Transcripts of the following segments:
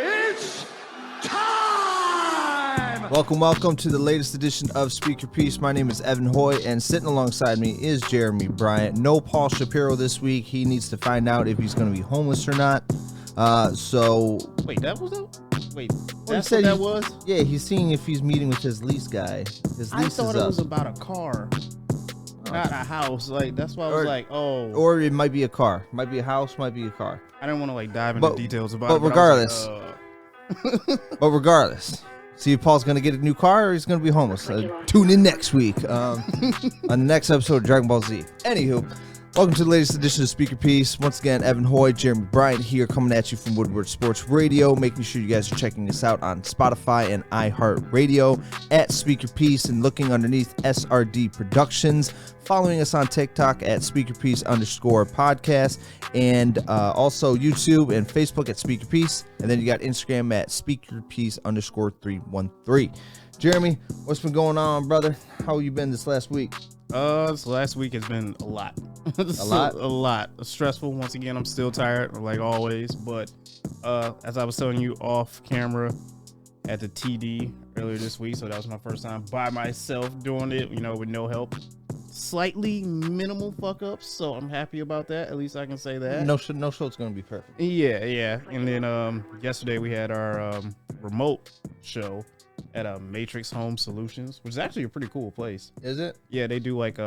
It's time! Welcome to the latest edition of Speak Your Piece. My name is Evan Hoy, and sitting alongside me is Jeremy Bryant. No Paul Shapiro this week. He needs to find out if he's going to be homeless or not. Wait, that was a... Wait, that's what that was? Yeah, he's seeing if he's meeting with his lease guy. His lease I thought is it was up. about a car, not a house. Like, that's why I was like, oh. Or it might be a car. Might be a house, might be a car. I didn't want to, like, dive into details about it. But regardless. But regardless. See if Paul's going to get a new car or he's going to be homeless. Tune in next week on the next episode of Dragon Ball Z. Anywho, welcome to the latest edition of Speaker Piece. Once again, Evan Hoy, Jeremy Bryant here coming at you from Woodward Sports Radio. Making sure you guys are checking us out on Spotify and iHeartRadio at Speaker Piece and looking underneath SRD Productions. Following us on TikTok at SpeakerPiece_podcast and also YouTube and Facebook at Speaker Piece. And then you got Instagram at SpeakerPiece_313. Jeremy, what's been going on, brother? How you been this last week? This last week has been a lot. A lot. Stressful. Once again, I'm still tired, like always. But as I was telling you off camera at the TD earlier this week, so that was my first time by myself doing it, with no help. Slightly minimal fuck ups, so I'm happy about that. At least I can say that. No show's gonna be perfect. Yeah. And then yesterday we had our remote show at Matrix Home Solutions, which is actually a pretty cool place. Is it? Yeah, they do like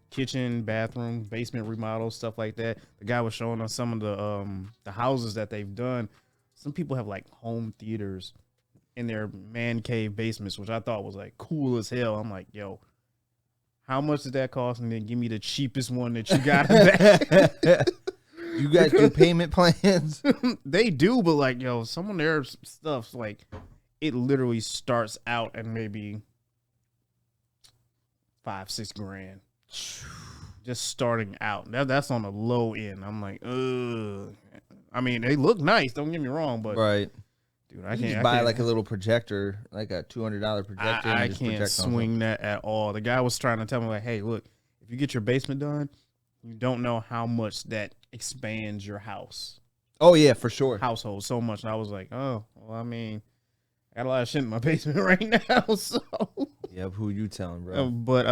kitchen, bathroom, basement remodels, stuff like that. The guy was showing us some of the houses that they've done. Some people have like home theaters in their man cave basements, which I thought was like cool as hell. I'm like, yo, how much did that cost? And then give me the cheapest one that you got back. You guys do payment plans? They do, but like, yo, some of their stuff's like, it literally starts out at maybe $5-6 grand. Just starting out. That's on the low end. I'm like, ugh. I mean, they look nice, don't get me wrong, but right. Dude, I can't buy like a little projector, like a $200 projector. I can't swing that at all. The guy was trying to tell me, like, hey, look, if you get your basement done, you don't know how much that expands your house. Oh yeah, for sure. Household so much. And I was like, oh, well, I mean, I got a lot of shit in my basement right now, so. Yeah, who you telling, bro? But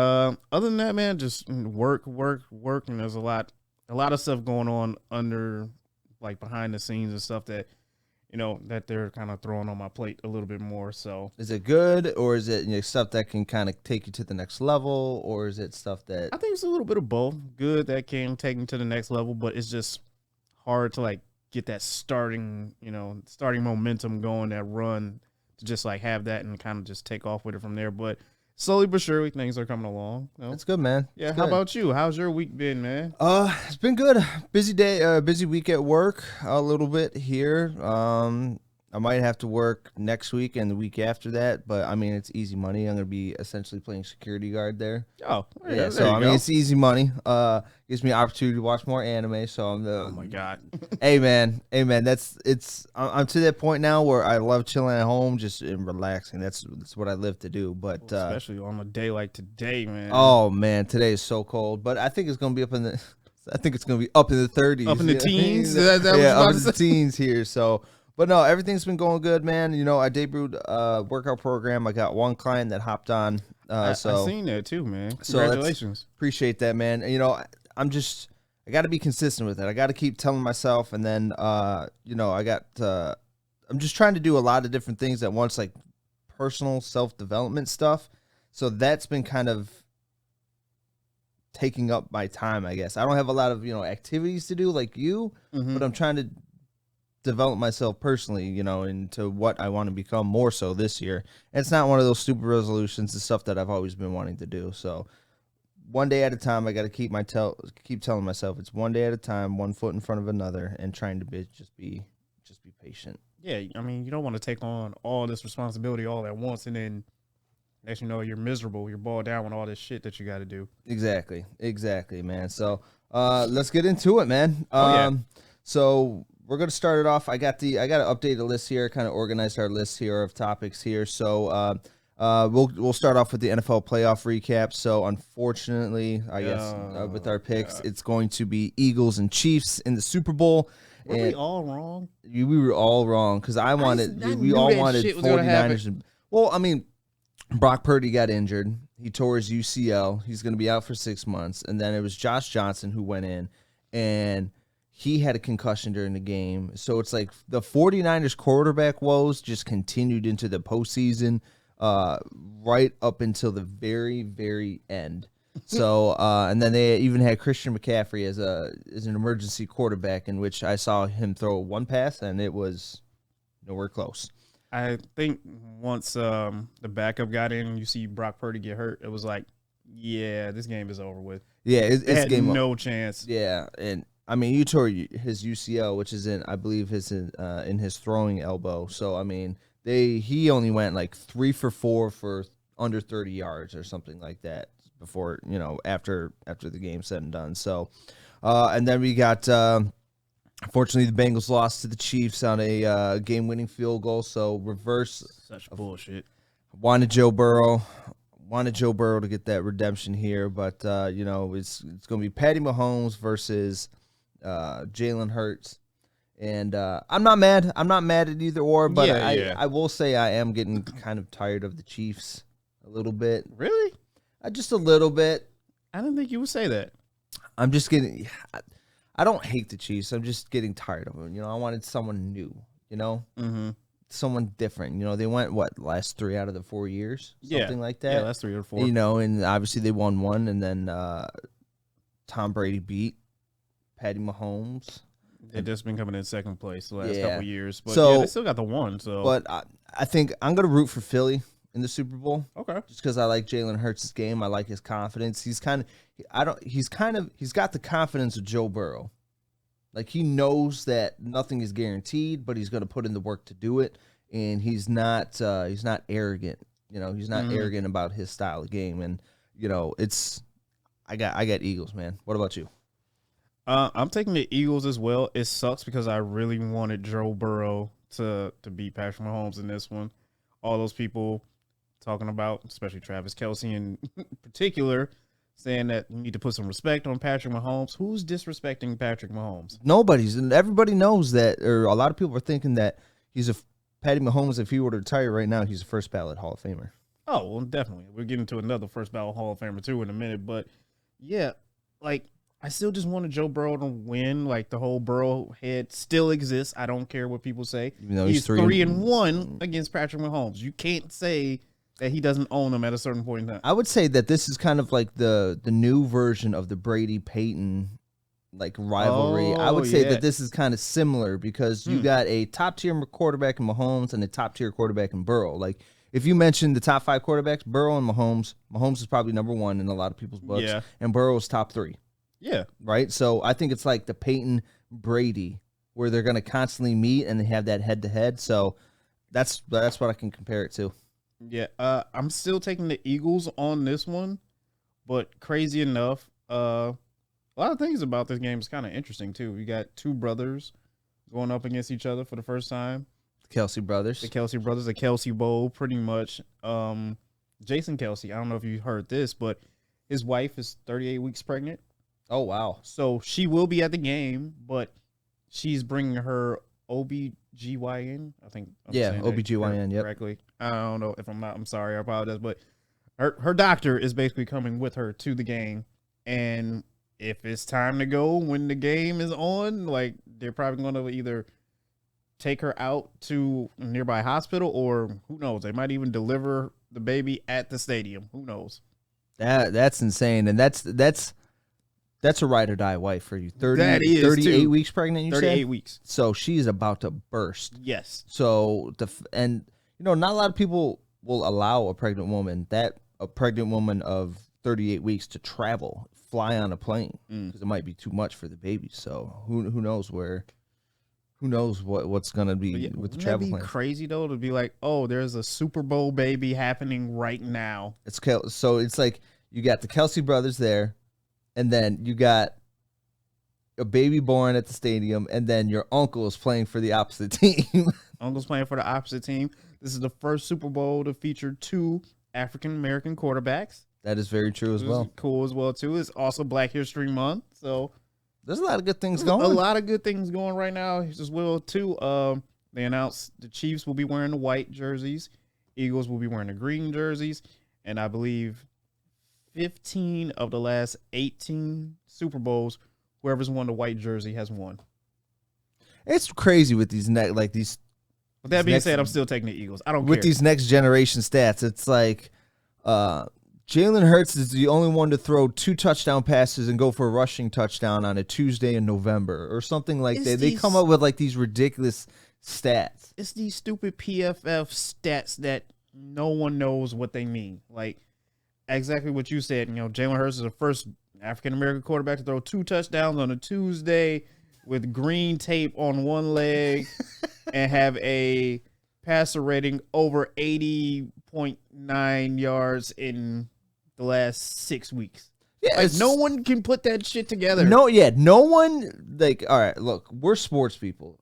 other than that, man, just work, and there's a lot of stuff going on under, like, behind the scenes and stuff that, that they're kind of throwing on my plate a little bit more. So is it good, or is it stuff that can kind of take you to the next level, or is it stuff that I think it's a little bit of both? Good that can take me to the next level, but it's just hard to like get that starting momentum going, that run to just like have that and kind of just take off with it from there. But slowly but surely things are coming along. That's good, man. Yeah. How about you? How's your week been, man? It's been good. Busy day, busy week at work a little bit here. I might have to work next week and the week after that, but I mean, it's easy money. I'm going to be essentially playing security guard there. Oh, yeah. So I mean, it's easy money. Gives me an opportunity to watch more anime. So oh my God. Hey man. I'm to that point now where I love chilling at home, just and relaxing. That's what I live to do. But especially on a day like today, man. Oh man, today is so cold. But I think it's going to be up in the 30s. Up in the teens? Up in the teens here. So. But no, everything's been going good, man. I debuted a workout program. I got one client that hopped on. I've seen that too, man. Congratulations. Appreciate that, man. I got to be consistent with it. I got to keep telling myself. And then, I'm just trying to do a lot of different things at once, like personal self-development stuff. So that's been kind of taking up my time, I guess. I don't have a lot of, activities to do like you, but I'm trying to develop myself personally, into what I want to become more so this year. And it's not one of those stupid resolutions. It's stuff that I've always been wanting to do. So one day at a time, I got to keep telling myself it's one day at a time, one foot in front of another, and trying to just be patient. Yeah, I mean, you don't want to take on all this responsibility all at once, and then next you know you're miserable. You're bogged down with all this shit that you got to do. Exactly, man. So let's get into it, man. So we're going to start it off. I got to update the list here, kind of organized our list here of topics here. So We'll start off with the NFL playoff recap. So unfortunately, I guess with our picks, it's going to be Eagles and Chiefs in the Super Bowl. Were we all wrong? We were all wrong because we all wanted 49ers. Well, I mean, Brock Purdy got injured. He tore his UCL. He's going to be out for 6 months. And then it was Josh Johnson who went in, and he had a concussion during the game. So it's like the 49ers quarterback woes just continued into the postseason right up until the very, very end. So and then they even had Christian McCaffrey as an emergency quarterback, in which I saw him throw one pass, and it was nowhere close. I think once the backup got in, you see Brock Purdy get hurt, it was like, yeah, this game is over with. Yeah, it's game no chance. Yeah, and I mean, you tore his UCL, which is in his throwing elbow. So I mean, he only went like 3 for 4 for under 30 yards or something like that before, after the game said and done. So, and then we got. Unfortunately, the Bengals lost to the Chiefs on a game-winning field goal. So reverse. Such bullshit. Wanted Joe Burrow to get that redemption here, but it's going to be Patty Mahomes versus Jalen Hurts, and I'm not mad. I'm not mad at either or, but I will say I am getting kind of tired of the Chiefs a little bit. Really? Just a little bit. I didn't think you would say that. I'm just getting. I don't hate the Chiefs. I'm just getting tired of them. I wanted someone new, someone different. They went, last 3 out of the 4 years? Something like that. Yeah, last 3 or 4. And obviously they won one, and then Tom Brady beat Patty Mahomes. They've just been coming in second place the last couple of years. But they still got the one. So, but I think I'm going to root for Philly in the Super Bowl. Okay. Just because I like Jalen Hurts' game. I like his confidence. He's got the confidence of Joe Burrow. Like, he knows that nothing is guaranteed, but he's going to put in the work to do it. And he's not arrogant. He's not arrogant about his style of game. And, I got Eagles, man. What about you? I'm taking the Eagles as well. It sucks because I really wanted Joe Burrow to beat Patrick Mahomes in this one. All those people talking about, especially Travis Kelce in particular, saying that you need to put some respect on Patrick Mahomes. Who's disrespecting Patrick Mahomes? Nobody's, and everybody knows that, or a lot of people are thinking that Patty Mahomes, if he were to retire right now, he's a first ballot Hall of Famer. Oh, well, definitely. We're getting to another first ballot Hall of Famer too in a minute, but yeah, I still just wanted Joe Burrow to win. The whole Burrow head still exists. I don't care what people say. Even though he's 3-1 against Patrick Mahomes. You can't say that he doesn't own them at a certain point in time. I would say that this is kind of like the new version of the Brady Peyton rivalry. I would say that this is kind of similar because you got a top tier quarterback in Mahomes and a top tier quarterback in Burrow. If you mention the top 5 quarterbacks, Burrow and Mahomes is probably number 1 in a lot of people's books, and Burrow is top 3. Yeah. Right? So I think it's like the Peyton-Brady, where they're going to constantly meet and they have that head-to-head. So that's what I can compare it to. Yeah. I'm still taking the Eagles on this one, but crazy enough, a lot of things about this game is kind of interesting, too. You got 2 brothers going up against each other for the first time. The Kelce brothers. The Kelce Bowl, pretty much. Jason Kelce, I don't know if you heard this, but his wife is 38 weeks pregnant. Oh, wow. So she will be at the game, but she's bringing her OBGYN. I think. OBGYN, yep. Correctly. I don't know if I'm not. I'm sorry. I apologize. But her doctor is basically coming with her to the game. And if it's time to go when the game is on, they're probably going to either take her out to a nearby hospital, or who knows, they might even deliver the baby at the stadium. Who knows? That's insane. And that's a ride or die wife for you. 38 weeks pregnant, you 38 say? weeks. So she's about to burst. Yes. So not a lot of people will allow a pregnant woman of 38 weeks to fly on a plane, because it might be too much for the baby. So who knows what's going to be with the travel plane. Crazy though to be like, oh, there's a Super Bowl baby happening right now. So it's like you got the Kelce brothers there, and then you got a baby born at the stadium, and then your uncle is playing for the opposite team. Uncle's playing for the opposite team. This is the first Super Bowl to feature 2 African American quarterbacks. That is very true as well. Cool as well too. It's also Black History Month, so there's a lot of good things going. A lot of good things going right now as well too. They announced the Chiefs will be wearing the white jerseys, Eagles will be wearing the green jerseys, and I believe 15 of the last 18 Super Bowls, whoever's won the white jersey has won. It's crazy with these these. With that being said, I'm still taking the Eagles. I don't care. With these next generation stats, it's like Jalen Hurts is the only one to throw 2 touchdown passes and go for a rushing touchdown on a Tuesday in November or something like that. They come up with like these ridiculous stats. It's these stupid PFF stats that no one knows what they mean. Like exactly what you said. Jalen Hurts is the first African American quarterback to throw 2 touchdowns on a Tuesday with green tape on one leg and have a passer rating over 80.9 yards in the last 6 weeks. Yeah, like no one can put that shit together. No one. All right, look, we're sports people,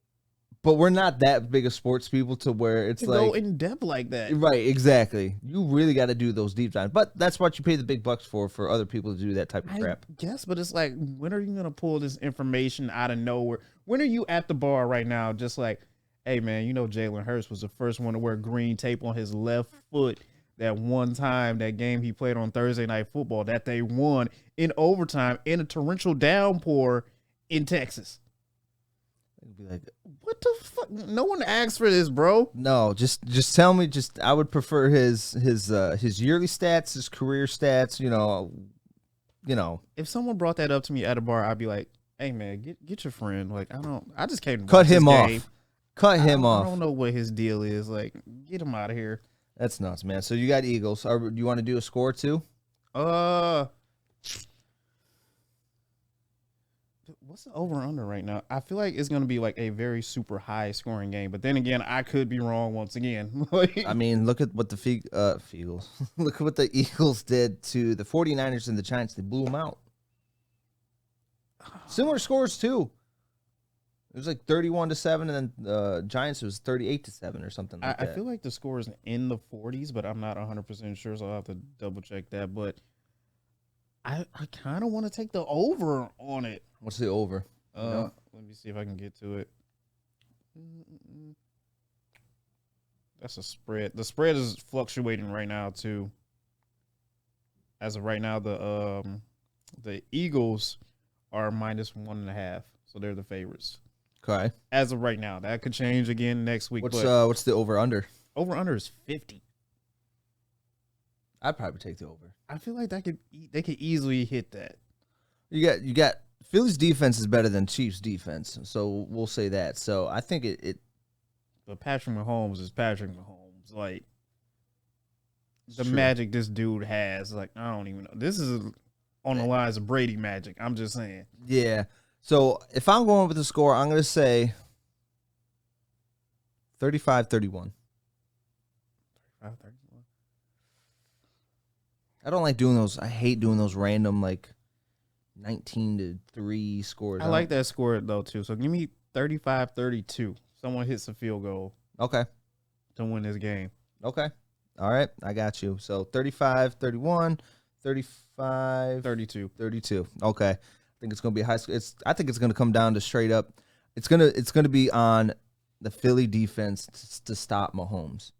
but we're not that big of sports people to where it's like go in depth like that. Right, exactly. You really got to do those deep dives, but that's what you pay the big bucks for other people to do that type of crap. I guess, but it's like, when are you gonna pull this information out of nowhere? When are you at the bar right now, just like, hey man, Jalen Hurts was the first one to wear green tape on his left foot that one time, that game he played on Thursday Night Football that they won in overtime in a torrential downpour in Texas. Be like, what the fuck? No one asked for this, bro. No, just tell me. I would prefer his yearly stats, his career stats. If someone brought that up to me at a bar, I'd be like, hey man, get your friend. Like I just came to cut him off. Game. Cut him off. I don't know what his deal is. Like, get him out of here. That's nuts, man. So you got Eagles. Do you want to do a score too? What's the over under right now? I feel like it's going to be like a very super high scoring game, but then again, I could be wrong once again. I mean, look at what the Eagles. Look at what the Eagles did to the 49ers and the Giants. They blew them out. Similar scores too. It was like 31-7, and then Giants was 38-7 or something like that. I feel like the score is in the 40s, but I'm not 100% sure, so I'll have to double check that. But I kind of want to take the over on it. What's the over? Let me see if I can get to it. That's a spread. The spread is fluctuating right now too. As of right now, the Eagles are -1.5, so they're the favorites. Okay. As of right now, that could change again next week. What's the over under? Over under is 50. I'd probably take the over. I feel like they could easily hit that. You got Philly's defense is better than Chiefs defense, so we'll say that. So I think it. But Patrick Mahomes is Patrick Mahomes. Like the True. magic this dude has, like I don't even know. This is on the lines of Brady magic. I'm just saying. Yeah. So if I'm going with the score, I'm going to say 35-31. 35-31. I don't like doing those. I hate doing those random 19-3 scores. I like that score though too. So give me 35-32. Someone hits a field goal. Okay. To win this game. Okay. All right. I got you. So 35-31, 35-32. 32. Okay. I think it's going to be high school. I think it's going to come down to straight up. It's going to be on the Philly defense to stop Mahomes.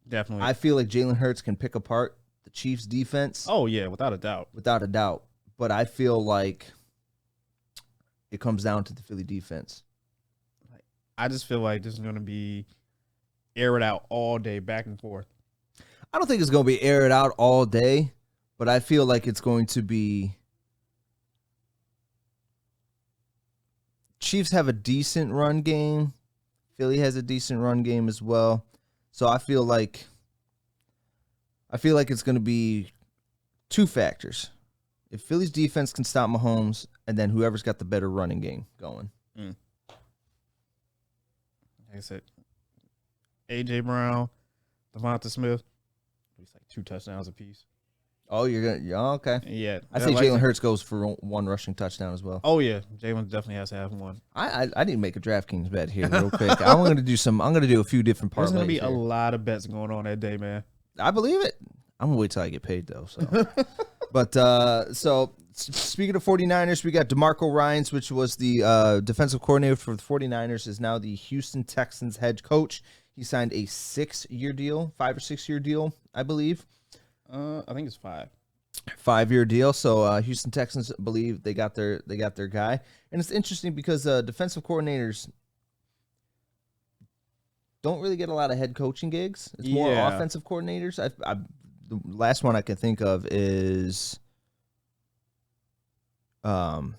Definitely. I feel like Jalen Hurts can pick apart the Chiefs defense. Oh yeah, without a doubt. Without a doubt. But I feel like it comes down to the Philly defense. I just feel like this is going to be aired out all day, back and forth. I don't think it's going to be aired out all day, but I feel like it's going to be. Chiefs have a decent run game. Philly has a decent run game as well. So I feel like it's going to be two factors. If Philly's defense can stop Mahomes, and then whoever's got the better running game going. Like I said, A.J. Brown, Devonta Smith, at least like 2 touchdowns apiece. Oh, you're gonna. Yeah, okay. Yeah, I say Jalen Hurts goes for one rushing touchdown as well. Oh yeah, Jalen definitely has to have one. I need to make a DraftKings bet here real quick. I'm gonna do a few different parlays. There's gonna be here. a lot of bets going on that day, man. I believe it. I'm gonna wait till I get paid though. So, but so speaking of 49ers, we got DeMarco Ryans, which was the defensive coordinator for the 49ers, is now the Houston Texans head coach. He signed a 5 or 6 year deal, I believe. I think it's 5. 5-year deal. So Houston Texans believe they got their guy, and it's interesting because defensive coordinators don't really get a lot of head coaching gigs. It's more offensive coordinators. The last one I can think of is Dan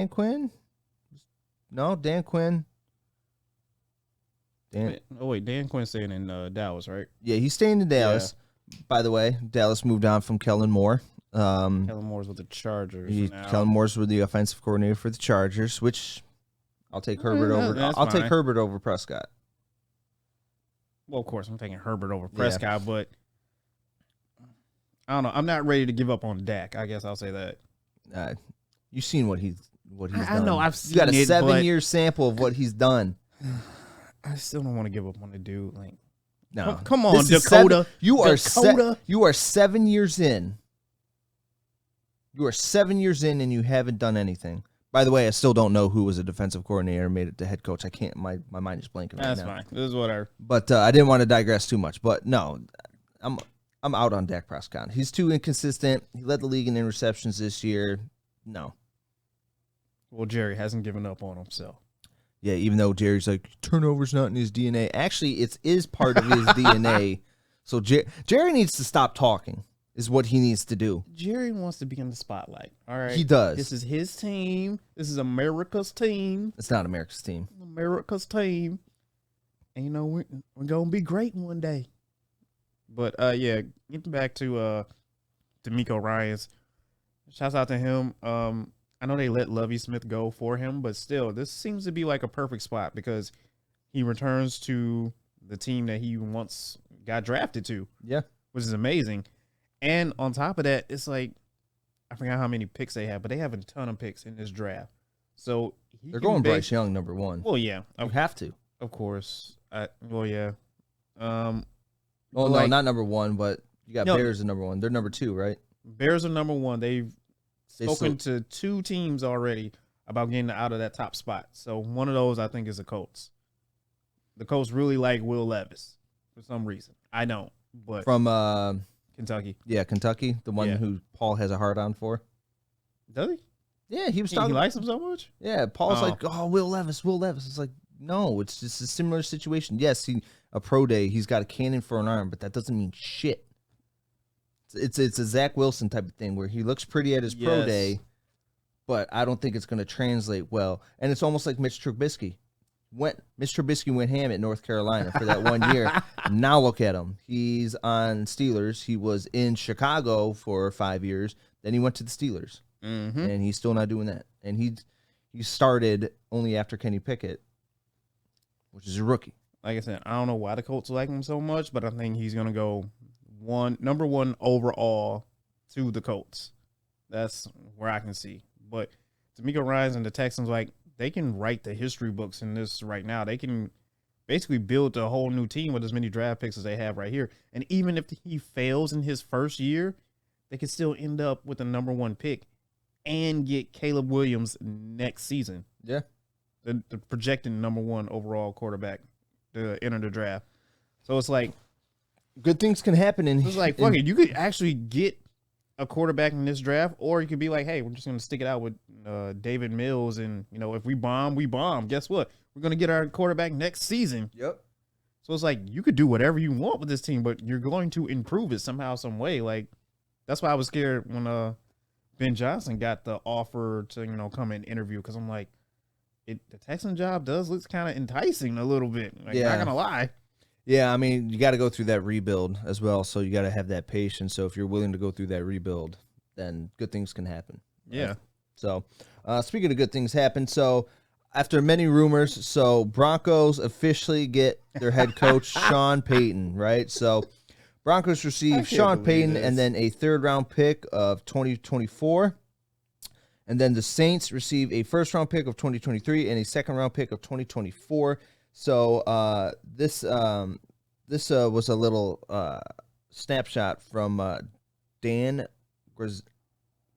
Quinn. Dan Quinn. Dan Quinn's staying in Dallas, right? Yeah, he's staying in Dallas. Yeah. By the way, Dallas moved on from Kellen Moore. Kellen Moore's with the Chargers. Kellen Moore's with the offensive coordinator for the Chargers, which I'll take Herbert over. I'll take Herbert over Prescott. Well, of course, I'm taking Herbert over Prescott, but I don't know. I'm not ready to give up on Dak. I guess I'll say that. You've seen what he's done. I know. I've seen you got a 7-year sample of what he's done. I still don't want to give up on the dude. Like, no, come on, Dakota. You are 7 years in. You are 7 years in, and you haven't done anything. By the way, I still don't know who was a defensive coordinator and made it to head coach. I can't. My mind is blanking right now. That's fine. This is whatever. But I didn't want to digress too much. But no, I'm out on Dak Prescott. He's too inconsistent. He led the league in interceptions this year. No. Well, Jerry hasn't given up on him, so. Yeah, even though Jerry's like, turnover's not in his DNA. Actually, it is part of his DNA. So Jerry needs to stop talking, is what he needs to do. Jerry wants to be in the spotlight. All right. He does. This is his team. This is America's team. It's not America's team. America's team. And, you know, we're going to be great one day. But, yeah, getting back to DeMeco Ryans. Shouts out to him. I know they let Lovie Smith go for him, but still, this seems to be like a perfect spot because he returns to the team that he once got drafted to. Yeah. Which is amazing. And on top of that, it's like, I forgot how many picks they have, but they have a ton of picks in this draft. So they're going Bryce Young #1. Well, yeah. You have to. Of course. Well, yeah. Well, no, not #1, but you got Bears at #1. They're #2, right? Bears are #1. They've spoken to 2 teams already about getting out of that top spot. So one of those, I think, is the Colts. The Colts really like Will Levis for some reason. I don't, but from Kentucky. Yeah, Kentucky, the one who Paul has a hard on for. Does he? Yeah, he was talking. He likes him so much. Yeah, Paul's like, oh, Will Levis. It's like, no, it's just a similar situation. Yes, a pro day. He's got a cannon for an arm, but that doesn't mean shit. It's a Zach Wilson type of thing where he looks pretty at his pro day, but I don't think it's going to translate well. And it's almost like Mitch Trubisky. Mitch Trubisky went ham at North Carolina for that 1 year. Now look at him. He's on Steelers. He was in Chicago for 5 years. Then he went to the Steelers, and he's still not doing that. And he started only after Kenny Pickett, which is a rookie. Like I said, I don't know why the Colts like him so much, but I think he's going to go #1 overall to the Colts. That's where I can see. But DeMeco Ryans and the Texans, like, they can write the history books in this right now. They can basically build a whole new team with as many draft picks as they have right here. And even if he fails in his first year, they could still end up with a #1 pick and get Caleb Williams next season. Yeah. The projected #1 overall quarterback to enter the draft. So it's like, good things can happen. It's like, fuck it. You could actually get a quarterback in this draft, or you could be like, hey, we're just going to stick it out with David Mills. And, you know, if we bomb, we bomb. Guess what? We're going to get our quarterback next season. Yep. So it's like, you could do whatever you want with this team, but you're going to improve it somehow, some way. Like, that's why I was scared when Ben Johnson got the offer to, you know, come and interview. Because I'm like, the Texan job does look kind of enticing a little bit. Like, not going to lie. Yeah, I mean, you got to go through that rebuild as well, so you got to have that patience. So if you're willing to go through that rebuild, then good things can happen. Right? Yeah. So speaking of good things happen, so after many rumors, so Broncos officially get their head coach, Sean Payton, right? So Broncos received Sean Payton and then a third-round pick of 2024. And then the Saints received a first-round pick of 2023 and a second-round pick of 2024. So this was a little snapshot from Dan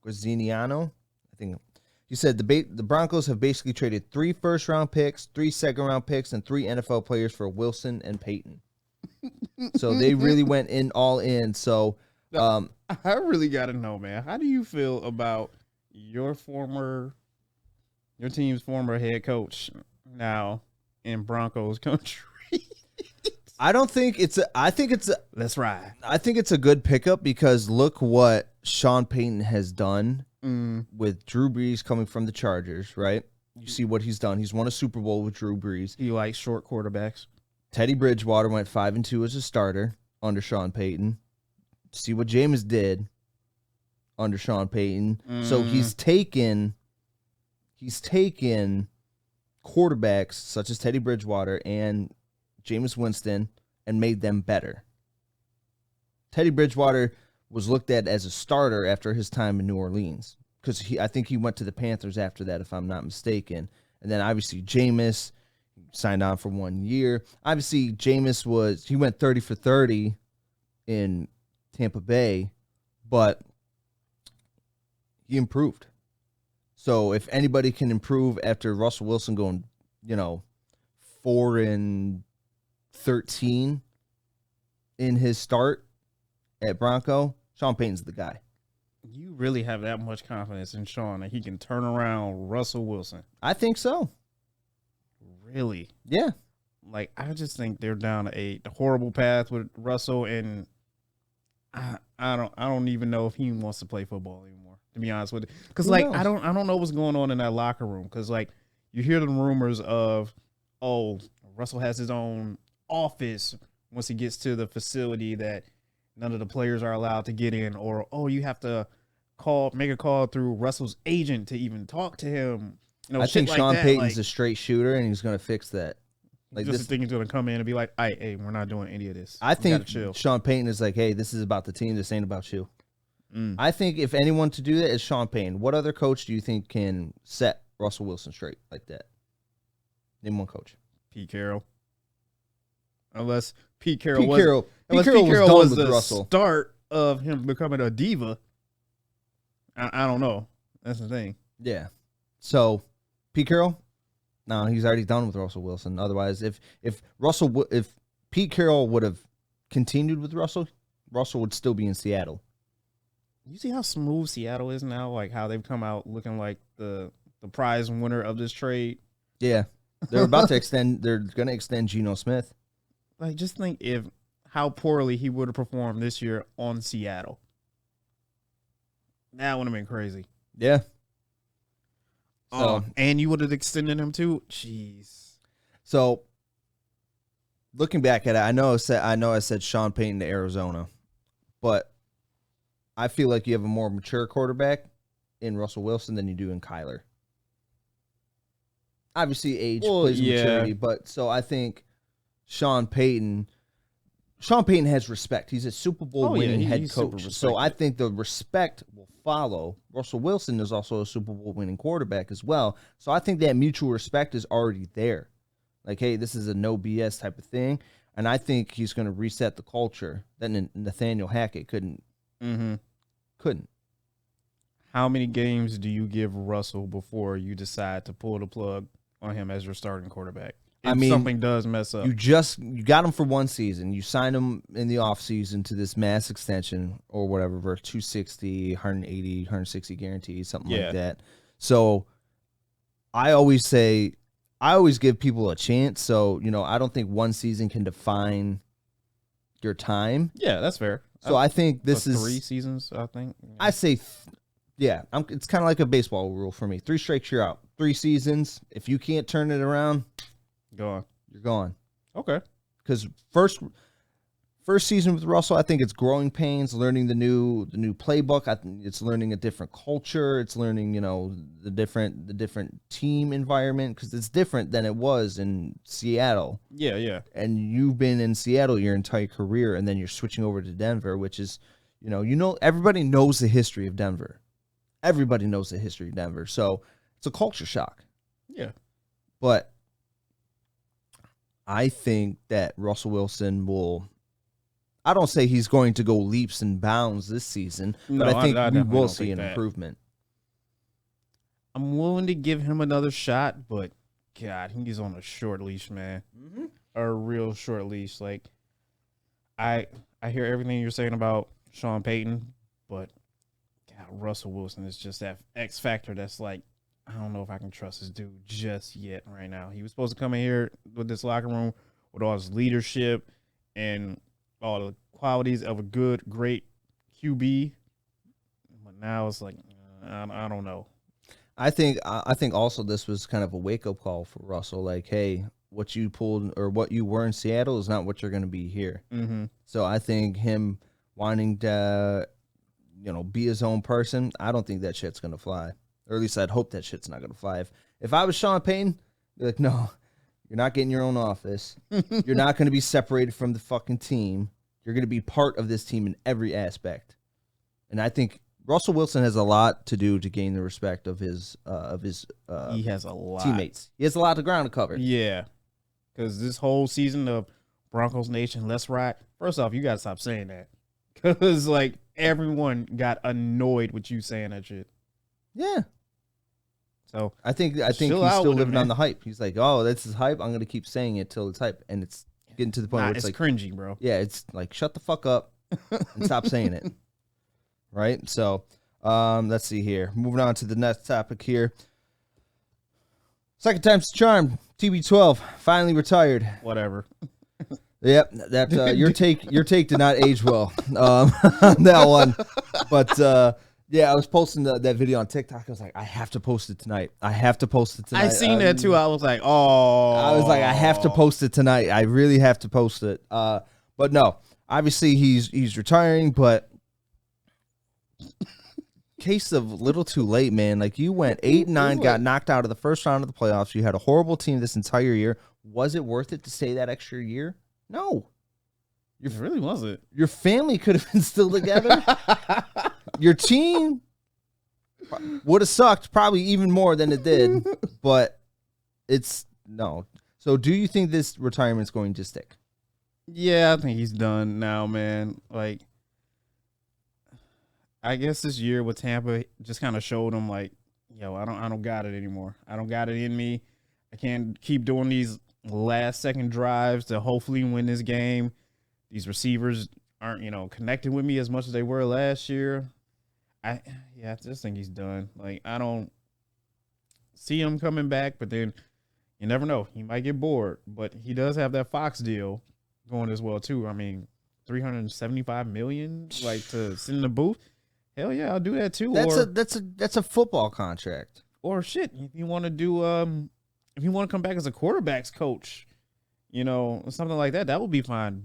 Graziano. I think he said the Broncos have basically traded 3 first-round picks, 3 second-round picks, and 3 NFL players for Wilson and Payton. So they really went all in. So I really got to know, man. How do you feel about your team's former head coach now in Broncos country? I think it's Let's ride. I think it's a good pickup because look what Sean Payton has done with Drew Brees coming from the Chargers, right? You see what he's done. He's won a Super Bowl with Drew Brees. He likes short quarterbacks. Teddy Bridgewater went 5-2 as a starter under Sean Payton. See what Jameis did under Sean Payton. So he's taken quarterbacks such as Teddy Bridgewater and Jameis Winston and made them better. Teddy Bridgewater was looked at as a starter after his time in New Orleans because I think he went to the Panthers after that, if I'm not mistaken. And then obviously Jameis signed on for 1 year. Obviously Jameis he went 30 for 30 in Tampa Bay, but he improved. So if anybody can improve after Russell Wilson going, 4-13 in his start at Bronco, Sean Payton's the guy. You really have that much confidence in Sean that he can turn around Russell Wilson? I think so. Really? Yeah. Like, I just think they're down a horrible path with Russell, and I don't even know if he wants to play football anymore, to be honest with you. Because I don't know what's going on in that locker room. Because you hear the rumors of, Russell has his own office once he gets to the facility that none of the players are allowed to get in, or you have to make a call through Russell's agent to even talk to him. I think Sean Payton's a straight shooter, and he's going to fix that. Just think he's going to come in and be like, hey, we're not doing any of this. I think Sean Payton is like, hey, this is about the team. This ain't about you. I think if anyone to do that is Sean Payton. What other coach do you think can set Russell Wilson straight like that? Name one coach. Pete Carroll. Unless Pete Carroll was the Russell. Start of him becoming a diva. I don't know. That's the thing. Yeah. So, Pete Carroll? No, he's already done with Russell Wilson. Otherwise, if Pete Carroll would have continued with Russell would still be in Seattle. You see how smooth Seattle is now? Like how they've come out looking like the prize winner of this trade. Yeah. They're about to extend. They're going to extend Geno Smith. Like, just think how poorly he would have performed this year on Seattle. That would have been crazy. Yeah. So, and you would have extended him too? Jeez. So, looking back at it, I know I said Sean Payton to Arizona, but I feel like you have a more mature quarterback in Russell Wilson than you do in Kyler. Obviously, age plays maturity, but so I think Sean Payton has respect. He's a Super Bowl winning head coach. So I think the respect will follow. Russell Wilson is also a Super Bowl winning quarterback as well. So I think that mutual respect is already there. Like, hey, this is a no BS type of thing. And I think he's going to reset the culture that Nathaniel Hackett couldn't. Couldn't. How many games do you give Russell before you decide to pull the plug on him as your starting quarterback? If something does mess up. You got him for 1 season. You signed him in the offseason to this mass extension or whatever, for 260, 180, 160 guarantees, something like that. So I always give people a chance. So, I don't think 1 season can define your time. Yeah, that's fair. So I think this is 3 seasons, I think. I say, it's kind of like a baseball rule for me. 3 strikes, you're out. 3 seasons. If you can't turn it around, gone. You're gone. Okay. Because First season with Russell, I think it's growing pains, learning the new playbook. I think it's learning a different culture. It's learning, the different team environment because it's different than it was in Seattle. Yeah, yeah. And you've been in Seattle your entire career, and then you're switching over to Denver, which is, everybody knows the history of Denver. Everybody knows the history of Denver, so it's a culture shock. Yeah, but I think that Russell Wilson will. I don't say he's going to go leaps and bounds this season, but I think we will see an improvement. I'm willing to give him another shot, but God, he's on a short leash, man. Mm-hmm. A real short leash. Like, I hear everything you're saying about Sean Payton, but God, Russell Wilson is just that X factor that's like, I don't know if I can trust this dude just yet right now. He was supposed to come in here with this locker room with all his leadership and all the qualities of a great QB, but now it's like I don't know. I think also this was kind of a wake up call for Russell. Like, hey, what you pulled or what you were in Seattle is not what you're going to be here. Mm-hmm. So I think him wanting to, be his own person. I don't think that shit's going to fly, or at least I'd hope that shit's not going to fly. If I was Sean Payton, I'd be like, no, you're not getting your own office. You're not going to be separated from the fucking team. You're going to be part of this team in every aspect. And I think Russell Wilson has a lot to do to gain the respect of his he has a lot teammates. He has a lot of ground to cover. Yeah. Because this whole season of Broncos Nation, let's ride. First off, you got to stop saying that. Because, like, everyone got annoyed with you saying that shit. Yeah. So I think he's still living on the hype. He's like, oh, this is hype. I'm going to keep saying it till it's hype. And it's getting to the point where it's like cringy, bro. Yeah, it's like shut the fuck up and stop saying it. Right? So, let's see here. Moving on to the next topic here. Second time's the charm. TB12 finally retired. Whatever. Yep, that your take did not age well on that one. But yeah, I was posting that video on TikTok. I was like, I have to post it tonight. I seen that too. I was like, oh. I was like, I have to post it tonight. I really have to post it. But no, obviously he's retiring, but case of little too late, man. Like, you went 8-9, got knocked out of the first round of the playoffs. You had a horrible team this entire year. Was it worth it to stay that extra year? No. It really wasn't. Your family could have been still together. Your team would have sucked probably even more than it did, but it's no. So do you think this retirement's going to stick? Yeah, I think he's done now, man. Like, I guess this year with Tampa just kind of showed him, like, yo, I don't got it anymore. I don't got it in me. I can't keep doing these last second drives to hopefully win this game. These receivers aren't, connected with me as much as they were last year. I just think he's done. Like, I don't see him coming back, but then you never know. He might get bored, but he does have that Fox deal going as well too. I mean, $375 million, like, to sit in the booth. Hell yeah, I'll do that too. That's a football contract. Or shit, if you want to do if you want to come back as a quarterback's coach, something like that, that would be fine.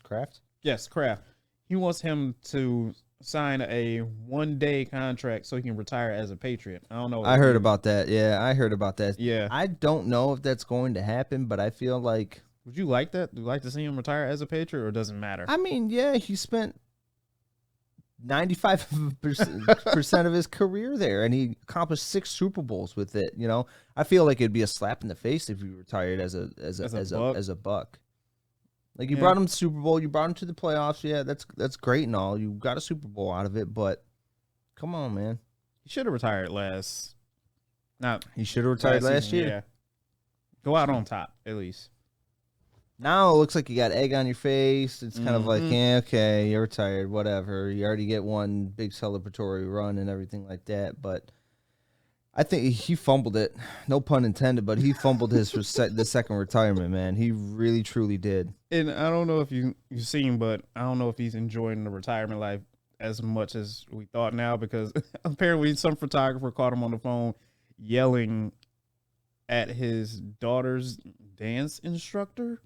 Kraft? Yes, Kraft. He wants him to sign a 1-day contract so he can retire as a Patriot. I don't know. I heard about that. Yeah, I heard about that. Yeah. I don't know if that's going to happen, but I feel like... Would you like that? Would you like to see him retire as a Patriot, or doesn't matter? I mean, yeah, he spent 95% of his career there, and he accomplished 6 Super Bowls with it. I feel like it'd be a slap in the face if he retired as a Buck. Like, you brought him to the Super Bowl, you brought him to the playoffs. Yeah, that's great and all. You got a Super Bowl out of it, but come on, man. He should have retired He should have retired last year. Yeah. Go out on top, at least. Now it looks like you got egg on your face. It's kind of like, yeah, okay, you're retired, whatever. You already get one big celebratory run and everything like that. But I think he fumbled it. No pun intended, but he fumbled the second retirement, man. He really, truly did. And I don't know if you've seen, but I don't know if he's enjoying the retirement life as much as we thought now, because apparently some photographer caught him on the phone yelling at his daughter's dance instructor.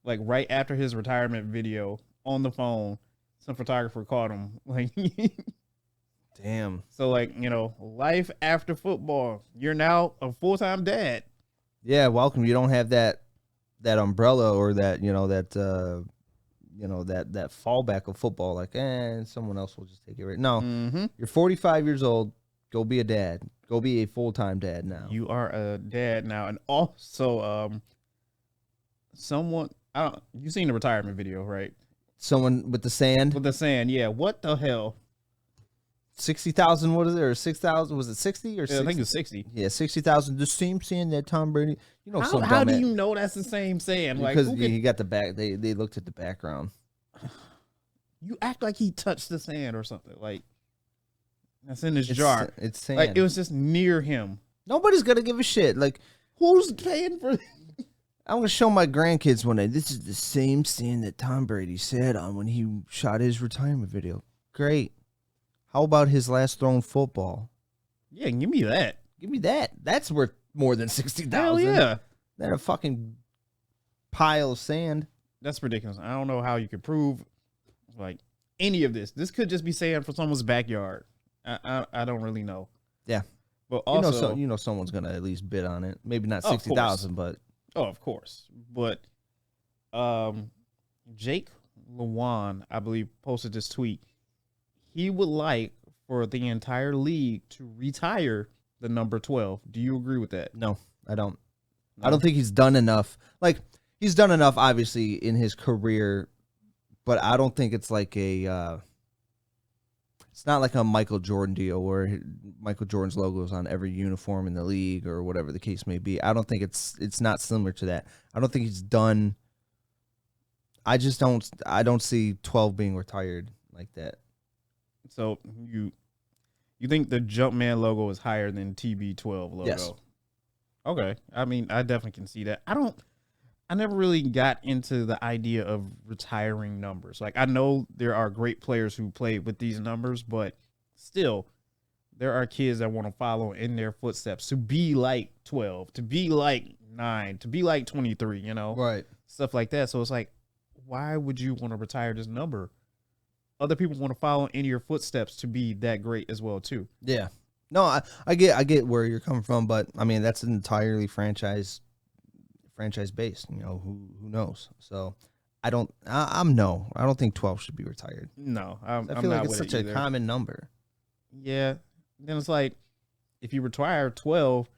like right after his retirement video on the phone, some photographer caught him. Like, damn. So like, life after football, you're now a full-time dad. Yeah, welcome. You don't have that umbrella or that that fallback of football. Like, someone else will just take it. Right? No, You're 45 years old. Go be a dad. Go be a full-time dad now. You are a dad now, and also, you seen the retirement video, right? Someone with the sand. With the sand, yeah. What the hell? 60,000. What is it? Or 6,000? Was it 60 or? Yeah, 60? I think it's 60. Yeah, 60,000. The same sand that Tom Brady. How do you know that's the same sand? Because he got the back. They looked at the background. You act like he touched the sand or something. Like that's in his jar. It's sand. Like it was just near him. Nobody's gonna give a shit. Like, who's paying for? I'm gonna show my grandkids one day. This is the same sand that Tom Brady sat on when he shot his retirement video. Great. How about his last thrown football? Yeah, give me that. Give me that. That's worth more than 60,000. Hell yeah. Than a fucking pile of sand. That's ridiculous. I don't know how you could prove like any of this. This could just be sand from someone's backyard. I don't really know. Yeah. But also, someone's gonna at least bid on it. Maybe not 60,000, but of course. But Jake Lewan, I believe, posted this tweet. He would like for the entire league to retire the number 12. Do you agree with that? No, I don't. No? I don't think he's done enough. Like, he's done enough, obviously, in his career, but I don't think it's like it's not like a Michael Jordan deal where Michael Jordan's logo is on every uniform in the league or whatever the case may be. I don't think it's not similar to that. I don't think he's done. I don't see 12 being retired like that. So you think the Jumpman logo is higher than TB12 logo? Yes. Okay. I mean, I definitely can see that. I never really got into the idea of retiring numbers. Like, I know there are great players who play with these numbers, but still, there are kids that want to follow in their footsteps to be like 12, to be like 9, to be like 23, Right. Stuff like that. So it's like, why would you want to retire this number? Other people want to follow in your footsteps to be that great as well, too. Yeah. No, I get where you're coming from, but I mean, that's entirely franchise based, who knows? So I don't think 12 should be retired. No, I feel like it's such a common number. Yeah. Then it's like, if you retire 12,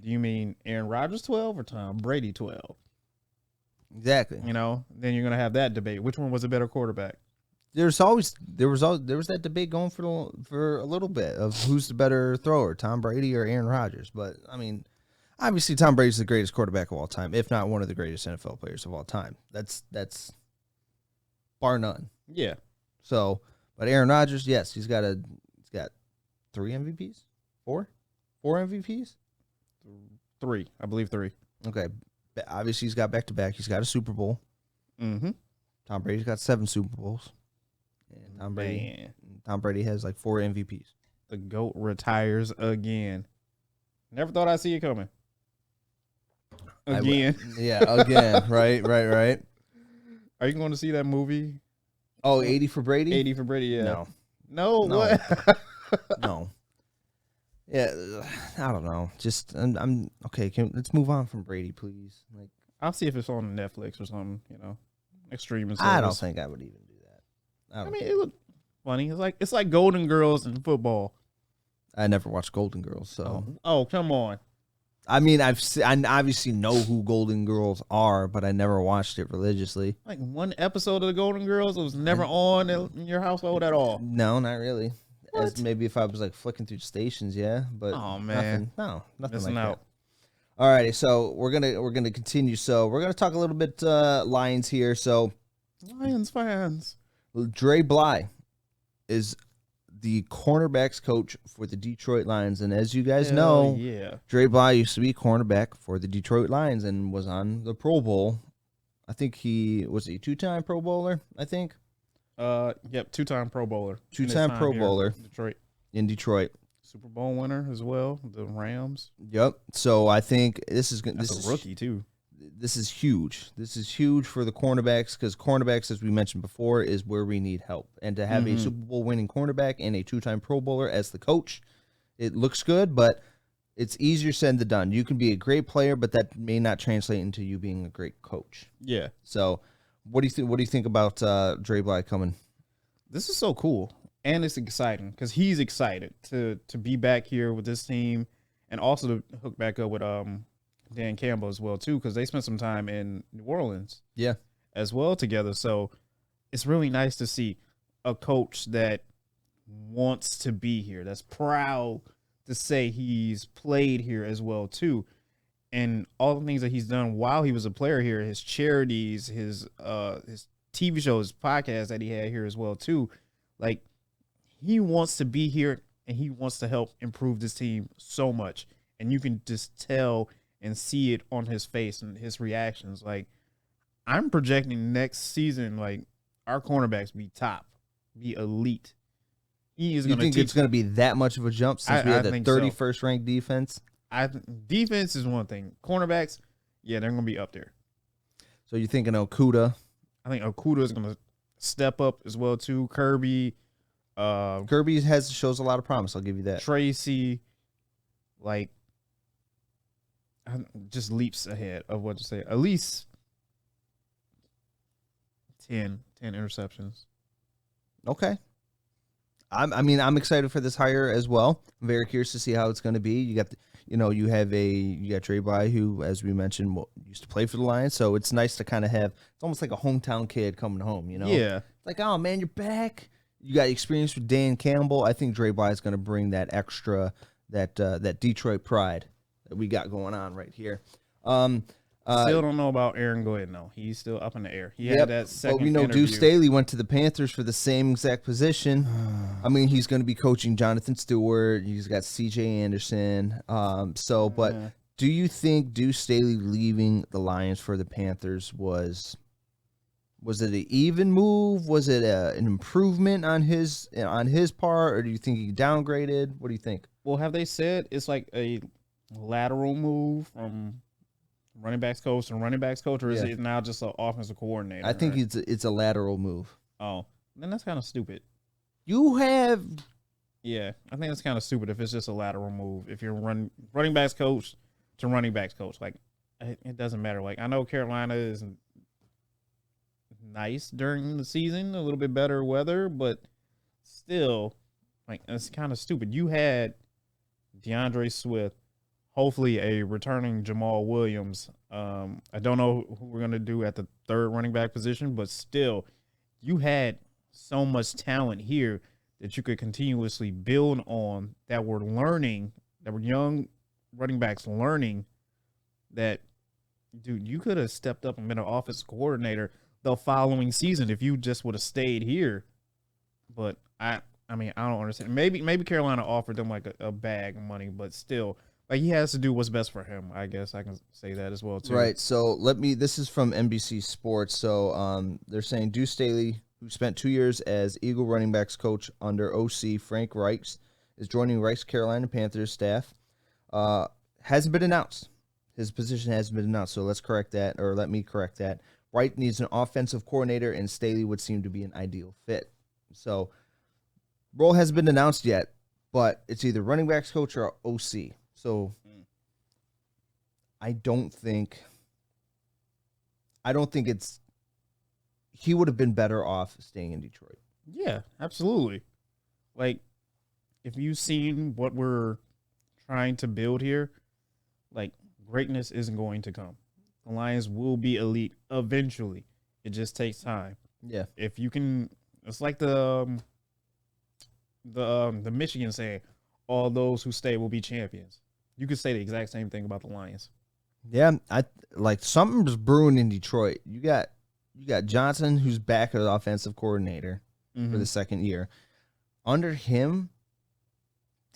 do you mean Aaron Rodgers 12 or Tom Brady 12? Exactly. Then you're going to have that debate. Which one was a better quarterback? There was that debate going for a little bit of who's the better thrower, Tom Brady or Aaron Rodgers. But I mean, obviously Tom Brady's the greatest quarterback of all time, if not one of the greatest NFL players of all time. That's bar none. Yeah. So, but Aaron Rodgers, yes, he's got 3 MVPs, 4 MVPs, 3, I believe 3. Okay, obviously he's got back-to-back. He's got a Super Bowl. Mm-hmm. Tom Brady's got 7 Super Bowls. And Tom Brady has like 4 MVPs. The GOAT retires again. Never thought I'd see it coming. Again. Again. Right. Are you going to see that movie? Oh, 80 for Brady? 80 for Brady, yeah. No. What? No. Yeah, I don't know. Just I'm okay. Let's move on from Brady, please. Like, I'll see if it's on Netflix or something. Streaming service. I don't think I would even do that. I mean, it looked funny. It's like Golden Girls in football. I never watched Golden Girls, so. Oh, come on. I mean, I obviously know who Golden Girls are, but I never watched it religiously. Like one episode of the Golden Girls, it was never on in your household at all. No, not really. As maybe if I was like flicking through stations, yeah. But oh man, nothing missing like out. That. Alrighty, so we're gonna continue. So we're gonna talk a little bit Lions here. So Lions fans. Dre Bly is the cornerbacks coach for the Detroit Lions, and as you guys know, Dre Bly used to be cornerback for the Detroit Lions and was on the Pro Bowl. I think he was a 2-time Pro Bowler. I think. Yep, 2-time Pro Bowler. 2-time Pro Bowler. In Detroit. Super Bowl winner as well. The Rams. Yep. So I think this is a rookie too. this is huge. This is huge for the cornerbacks because cornerbacks, as we mentioned before, is where we need help. And to have a Super Bowl winning cornerback and a 2-time Pro Bowler as the coach, it looks good, but it's easier said than done. You can be a great player, but that may not translate into you being a great coach. Yeah. So, what do you think? What do you think about Dre Bly coming? This is so cool, and it's exciting because he's excited to be back here with this team, and also to hook back up with Dan Campbell as well too, because they spent some time in New Orleans, as well together. So it's really nice to see a coach that wants to be here, that's proud to say he's played here as well too, and all the things that he's done while he was a player here, his charities, his TV shows, podcasts that he had here as well too. Like, he wants to be here and he wants to help improve this team so much, and you can just tell and see it on his face and his reactions. Like, I'm projecting next season, like, our cornerbacks be top, be elite. He is going to think it's going to be that much of a jump since we had the 31st ranked defense? Defense is one thing. Cornerbacks, yeah, they're going to be up there. So you're thinking Okudah? I think Okudah is going to step up as well too. Kirby shows a lot of promise. I'll give you that. Tracy, like, just leaps ahead of what to say. At least 10 interceptions. Okay. I'm excited for this hire as well. I'm very curious to see how it's going to be. You got, you got Dre Bly, who, as we mentioned, used to play for the Lions. So it's nice to kind of have. It's almost like a hometown kid coming home. Yeah. Like, oh man, you're back. You got experience with Dan Campbell. I think Dre Bly is going to bring that extra, that Detroit pride that we got going on right here. Still don't know about Aaron Glenn, though. He's still up in the air. He had that second But we know interview. Deuce Staley went to the Panthers for the same exact position. I mean, he's going to be coaching Jonathan Stewart. He's got C.J. Anderson. But do you think Deuce Staley leaving the Lions for the Panthers was it an even move? Was it an improvement on his part, or do you think he downgraded? What do you think? Well, have they said it's like a lateral move from running backs coach and running backs coach, or is it now just an offensive coordinator? I think it's a lateral move. Oh, then that's kind of stupid. Yeah, I think that's kind of stupid if it's just a lateral move. If you're running backs coach to running backs coach, like, it doesn't matter. Like, I know Carolina is nice during the season, a little bit better weather, but still, like, it's kind of stupid. You had DeAndre Swift, hopefully a returning Jamal Williams. I don't know who we're going to do at the third running back position, but still, you had so much talent here that you could continuously build on, that were learning, that were young running backs learning that, dude, you could have stepped up and been an offensive coordinator the following season if you just would have stayed here. But I don't understand. Maybe Carolina offered them like a bag of money, but still, like, he has to do what's best for him. I guess I can say that as well too. Right. So this is from NBC Sports. So they're saying Deuce Staley, who spent 2 years as Eagle running backs coach under OC Frank Reichs, is joining Reichs Carolina Panthers staff. Hasn't been announced. His position hasn't been announced. So let me correct that. Wright needs an offensive coordinator, and Staley would seem to be an ideal fit. So role hasn't been announced yet, but it's either running backs coach or OC. So I don't think he would have been better off staying in Detroit. Yeah, absolutely. Like, if you've seen what we're trying to build here, like, greatness isn't going to come. The Lions will be elite eventually. It just takes time. Yeah. If you can, it's like the Michigan saying, all those who stay will be champions. You could say the exact same thing about the Lions. Yeah, I like something's brewing in Detroit. You got Johnson, who's back as offensive coordinator for the second year. Under him,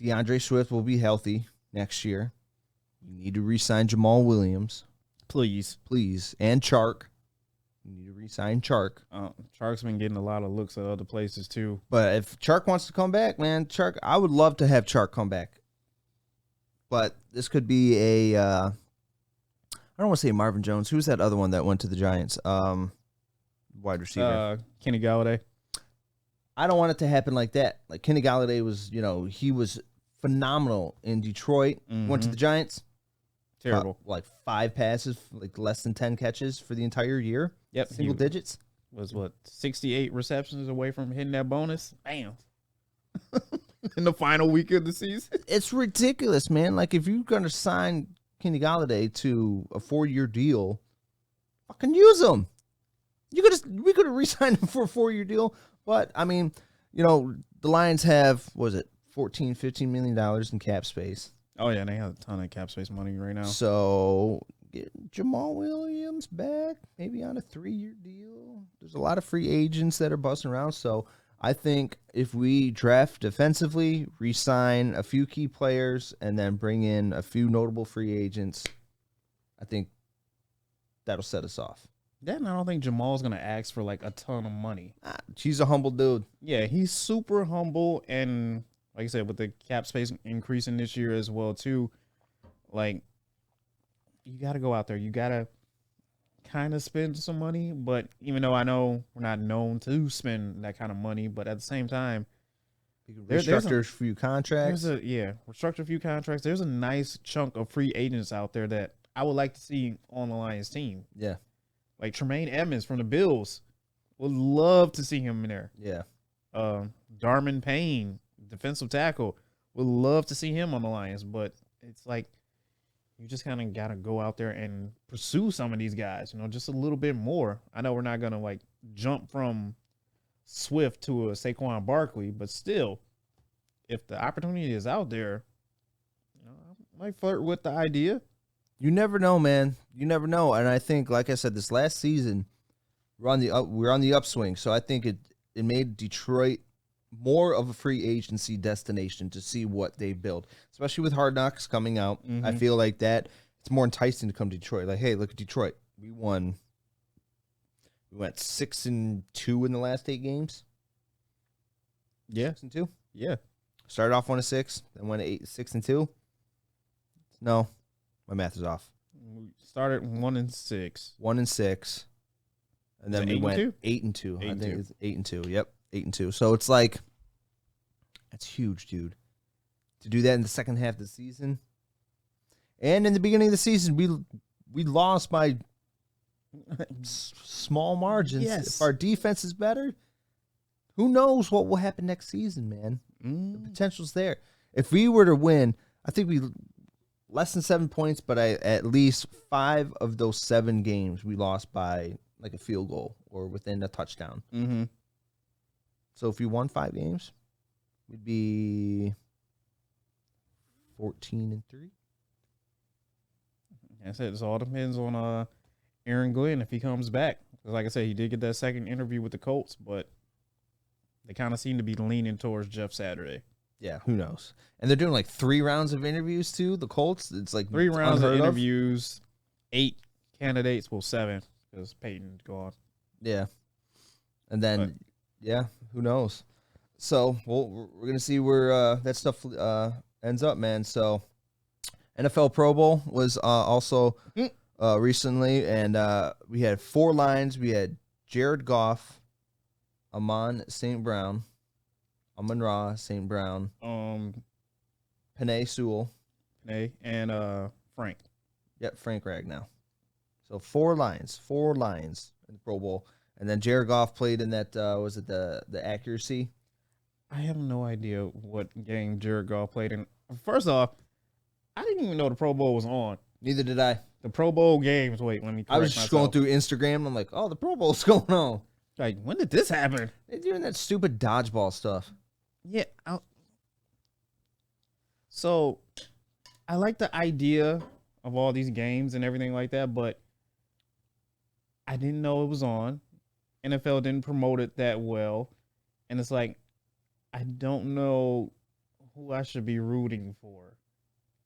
DeAndre Swift will be healthy next year. You need to re-sign Jamal Williams. Please. And Chark. You need to re-sign Chark. Chark's been getting a lot of looks at other places too. But if Chark wants to come back, man, I would love to have Chark come back. But this could be I don't want to say Marvin Jones. Who's that other one that went to the Giants? Wide receiver. Kenny Galladay. I don't want it to happen like that. Like Kenny Galladay was, he was phenomenal in Detroit. Went to the Giants. Terrible. Like 5 passes, like less than 10 catches for the entire year. Yep. Single digits. Was 68 receptions away from hitting that bonus? Bam. In the final week of the season. It's ridiculous, man. Like if you're going to sign Kenny Galladay to a 4-year deal, fucking use him. We could have re-signed him for a 4-year deal. But, I mean, the Lions have, $14-15 million in cap space. Oh, yeah, they have a ton of cap space money right now. So, get Jamal Williams back, maybe on a 3-year deal. There's a lot of free agents that are busting around. So, I think if we draft defensively, re-sign a few key players, and then bring in a few notable free agents, I think that'll set us off. Then I don't think Jamal's going to ask for, like, a ton of money. He's a humble dude. Yeah, he's super humble, and like I said, with the cap space increasing this year as well, too, like, you got to go out there. You got to kind of spend some money, but even though I know we're not known to spend that kind of money, but at the same time, restructure a few contracts. Restructure a few contracts. There's a nice chunk of free agents out there that I would like to see on the Lions team. Yeah. Like Tremaine Edmonds from the Bills. Would love to see him in there. Yeah. Darman Payne, defensive tackle. Would love to see him on the Lions, but it's like you just kind of got to go out there and pursue some of these guys, just a little bit more. I know we're not going to like jump from Swift to a Saquon Barkley, but still, if the opportunity is out there, I might flirt with the idea. You never know, man. You never know. And I think, like I said, this last season, we're on the upswing. So I think it made Detroit more of a free agency destination to see what they build, especially with Hard Knocks coming out. I feel like that it's more enticing to come to Detroit. Like, hey, look at Detroit. We went 6-2 in the last 8 games. Yeah, 6-2. Yeah. Started off 1-6, then went 6-2. No. My math is off. We started 1-6. 1-6. And then we went 8-2. I think it's 8-2. Yep. 8-2. So it's like, that's huge, dude. To do that in the second half of the season. And in the beginning of the season, we lost by small margins. Yes. If our defense is better, who knows what will happen next season, man. The potential's there. If we were to win, I think we less than 7 points, but at least 5 of those 7 games we lost by like a field goal or within a touchdown. Mm-hmm. So if we won 5 games, we'd be 14-3. I said it all depends on Aaron Glenn if he comes back. Because like I said, he did get that second interview with the Colts, but they kind of seem to be leaning towards Jeff Saturday. Yeah, who knows? And they're doing like 3 rounds of interviews too. The Colts, it's like 3 rounds of interviews, 8 candidates, 7 because Peyton's gone. Yeah, and then who knows? So we're gonna see where that stuff ends up, man. So NFL Pro Bowl was also recently, and we had 4 lines. We had Jared Goff, Amon-Ra St. Brown, Penei Sewell, and Frank. Yep, Frank Ragnow. So 4 lines in the Pro Bowl, and then Jared Goff played in that. Was it the accuracy? I have no idea what game Jared Goff played in. First off, I didn't even know the Pro Bowl was on. Neither did I. The Pro Bowl games. Wait, let me. I was just going through Instagram. And I'm like, oh, the Pro Bowl's going on. Like, when did this happen? They're doing that stupid dodgeball stuff. Yeah. So, I like the idea of all these games and everything like that, but I didn't know it was on. NFL didn't promote it that well. And it's like, I don't know who I should be rooting for.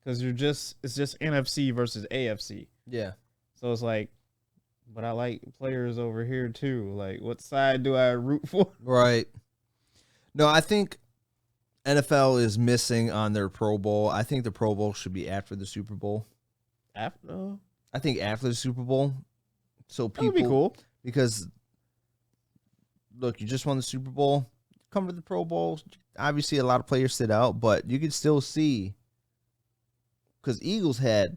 Because it's just NFC versus AFC. Yeah. So it's like, but I like players over here too. Like, what side do I root for? Right. No, I think NFL is missing on their Pro Bowl. I think the Pro Bowl should be after the Super Bowl. After? I think after the Super Bowl, so That would people be cool. because look, you just won the Super Bowl, come to the Pro Bowl. Obviously, a lot of players sit out, but you can still see because Eagles had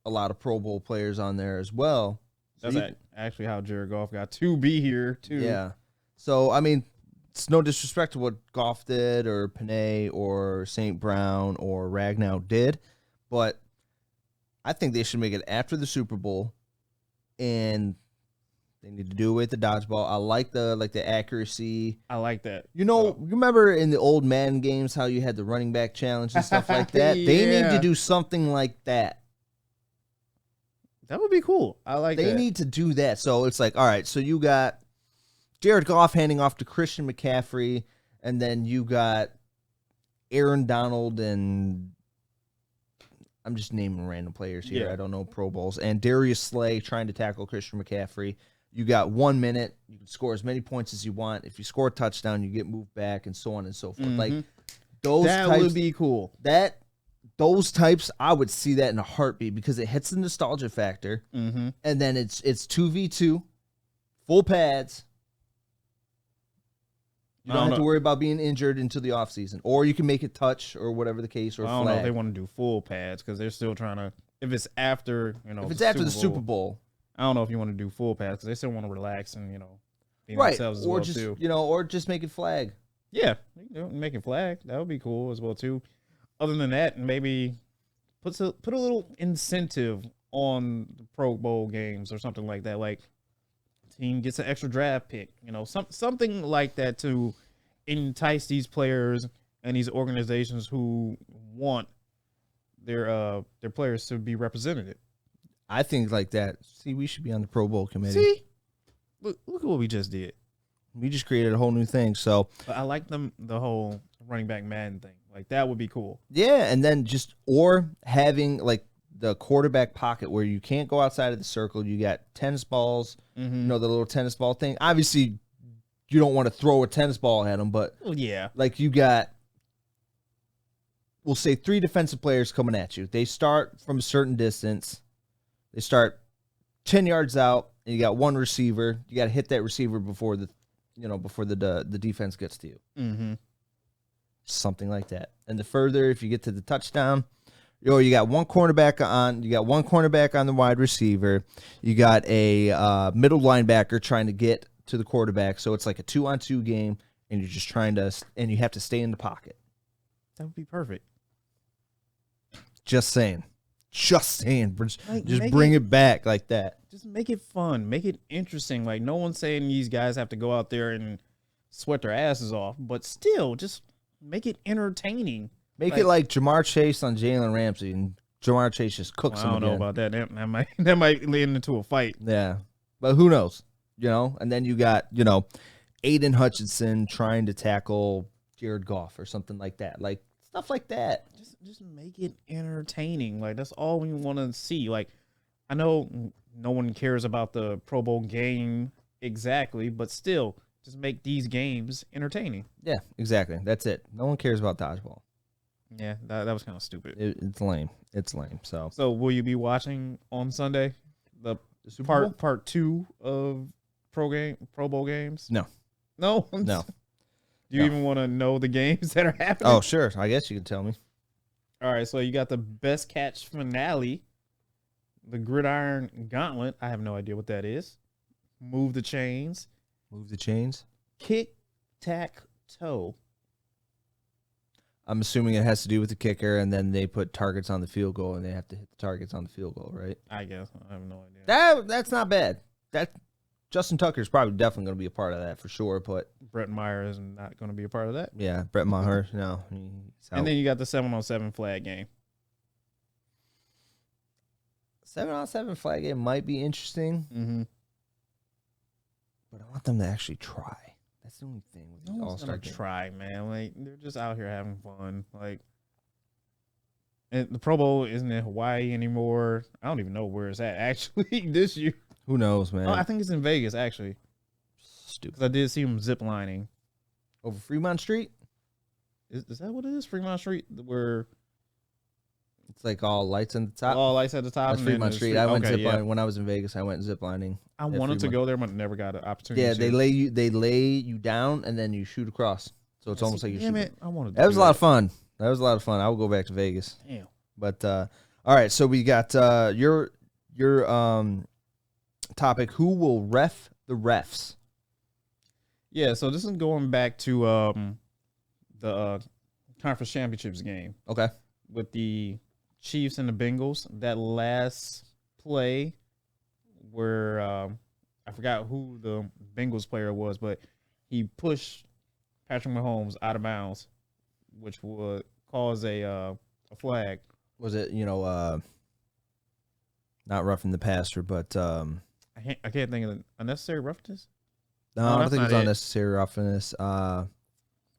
a lot of Pro Bowl players on there as well. So That's actually how Jared Goff got to be here too. Yeah. So I mean, it's no disrespect to what Goff did or Panay or St. Brown or Ragnow did, but I think they should make it after the Super Bowl, and they need to do away with the dodgeball. I like the accuracy. I like that. You know, you remember in the old Madden games how you had the running back challenge and stuff like that? They need Yeah. to do something like that. That would be cool. I like that. They need to do that. So it's like, all right, so you got Jared Goff handing off to Christian McCaffrey, and then you got Aaron Donald and I'm just naming random players here. Yeah. I don't know Pro Bowls. And Darius Slay trying to tackle Christian McCaffrey. You got 1 minute. You can score as many points as you want. If you score a touchdown, you get moved back and so on and so forth. Like those that types, would be cool. Those types, I would see that in a heartbeat because it hits the nostalgia factor. Mm-hmm. And then it's 2v2, full pads. You don't have to worry about being injured until the offseason. Or you can make it touch or whatever the case or I don't flag. know if they want to do full pads because they're still trying to. If it's after, if it's after the Super Bowl, I don't know if you want to do full pads because they still want to relax and be right? themselves as Or well just too. or just make it flag. Yeah, make it flag. That would be cool as well too. Other than that, maybe put a little incentive on the Pro Bowl games or something like that. Like team gets an extra draft pick. Something like that to entice these players and these organizations who want their players to be represented. I think like that. See, we should be on the Pro Bowl committee. See, look at what we just did. We just created a whole new thing. So, But I like the whole running back Madden thing. Like that would be cool. yeah, and then or having like the quarterback pocket where you can't go outside of the circle. You got tennis balls, the little tennis ball thing. Obviously, you don't want to throw a tennis ball at them, but Yeah, like you got, we'll say 3 defensive players coming at you. They start from a certain distance. They start 10 yards out, and you got 1 receiver. You got to hit that receiver before the defense gets to you. Mm-hmm. Something like that. And the further, if you get to the touchdown, you got one cornerback on the wide receiver. You got a middle linebacker trying to get to the quarterback. So it's like a 2-on-2 game, and you're just and you have to stay in the pocket. That would be perfect. Just saying. Just Like, bring it back like that. Just make it fun. Make it interesting. Like, no one's saying these guys have to go out there and sweat their asses off, but still, just make it entertaining. Make it like Jamar Chase on Jalen Ramsey, and Jamar Chase just cooks him I don't know again. about that. That might lead into a fight. Yeah. But who knows? And then you got, Aiden Hutchinson trying to tackle Jared Goff or something like that. Like, stuff like that. Just make it entertaining. Like, that's all we want to see. Like, I know no one cares about the Pro Bowl game exactly, but still, just make these games entertaining. Yeah, exactly. That's it. No one cares about dodgeball. Yeah, that was kind of stupid. It's lame. It's lame. So will you be watching on Sunday the Super Bowl? part 2 of Pro Bowl games? No. No? No. Do you even want to know the games that are happening? Oh, sure. I guess you can tell me. All right, so you got the best catch finale, the Gridiron Gauntlet. I have no idea what that is. Move the chains. Move the chains. Kick, tack, toe. I'm assuming it has to do with the kicker, and then they put targets on the field goal, and they have to hit the targets on the field goal, right? I guess. I have no idea. That's not bad. Justin Tucker's probably definitely going to be a part of that for sure, but Brett Meyer is not going to be a part of that. yeah, Brett Maher, no. And then you got the 7-on-7 flag game. 7-on-7 flag game might be interesting, Mm-hmm. but I want them to actually try. That's the only thing with these No one's all-star gonna games. try, man. Like, they're just out here having fun. Like, and the Pro Bowl isn't in Hawaii anymore. I don't even know where it's at actually this year. Who knows, man? Oh, I think it's in Vegas actually. Stupid. Because I did see them zip lining. Over Fremont Street? Is that what it is? Fremont Street, where It's like all lights on the top. All lights at the top. That's and then Fremont the Street. I went okay, ziplining when I was in Vegas. I went ziplining. I wanted to go there, but never got an opportunity. Yeah, to. they lay you down and then you shoot across. So it's almost like you shoot. It. I wanted. That was a lot of fun. That was a lot of fun. I will go back to Vegas. Damn. But all right, so we got your topic. Who will ref the refs? Yeah, so this is going back to the conference championships game. Okay. With the Chiefs and the Bengals. That last play where I forgot who the Bengals player was, but he pushed Patrick Mahomes out of bounds, which would cause a flag. Was it, not roughing the passer, but I can't think of the unnecessary roughness. no, I don't think it's unnecessary roughness. What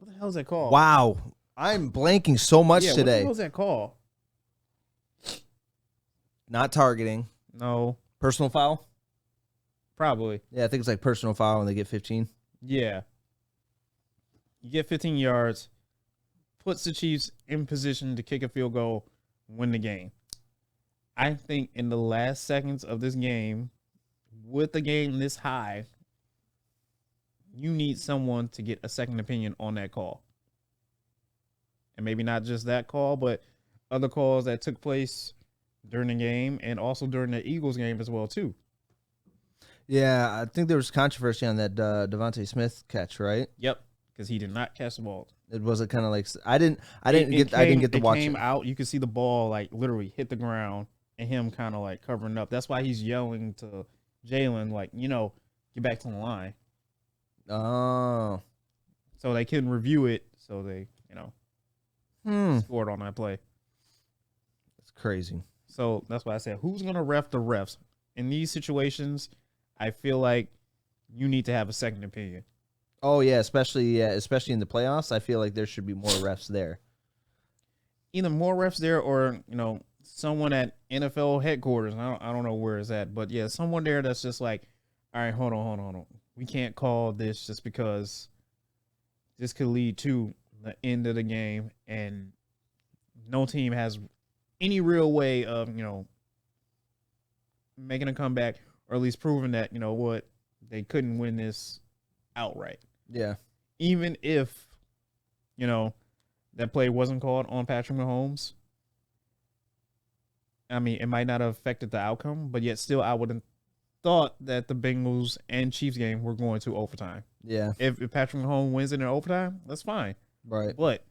the hell is that called? Wow, I'm blanking so much today. What the hell is that called? Not targeting. No. Personal foul? Probably. Yeah, I think it's like personal foul and they get 15. Yeah. You get 15 yards, puts the Chiefs in position to kick a field goal, win the game. I think in the last seconds of this game, with the game this high, you need someone to get a second opinion on that call. And maybe not just that call, but other calls that took place during the game and also during the Eagles game as well, too. Yeah, I think there was controversy on that Devontae Smith catch, right? Yep, because he did not catch the ball. It wasn't kind of like I didn't get to watch it. It came out. You could see the ball like literally hit the ground and him kind of like covering up. That's why he's yelling to Jalen like, get back to the line. Oh, so they couldn't review it. So they, scored on that play. That's crazy. So that's why I said, who's gonna ref the refs in these situations? I feel like you need to have a second opinion. Oh yeah, especially in the playoffs. I feel like there should be more refs there. Either more refs there, or someone at NFL headquarters. I don't know where it's at, but yeah, someone there that's just like, all right, hold on. We can't call this just because this could lead to the end of the game, and no team has any real way of making a comeback, or at least proving that they couldn't win this outright. Yeah. Even if, that play wasn't called on Patrick Mahomes, I mean, it might not have affected the outcome, but yet still I would have thought that the Bengals and Chiefs game were going to overtime. Yeah. If Patrick Mahomes wins it in overtime, that's fine. Right. But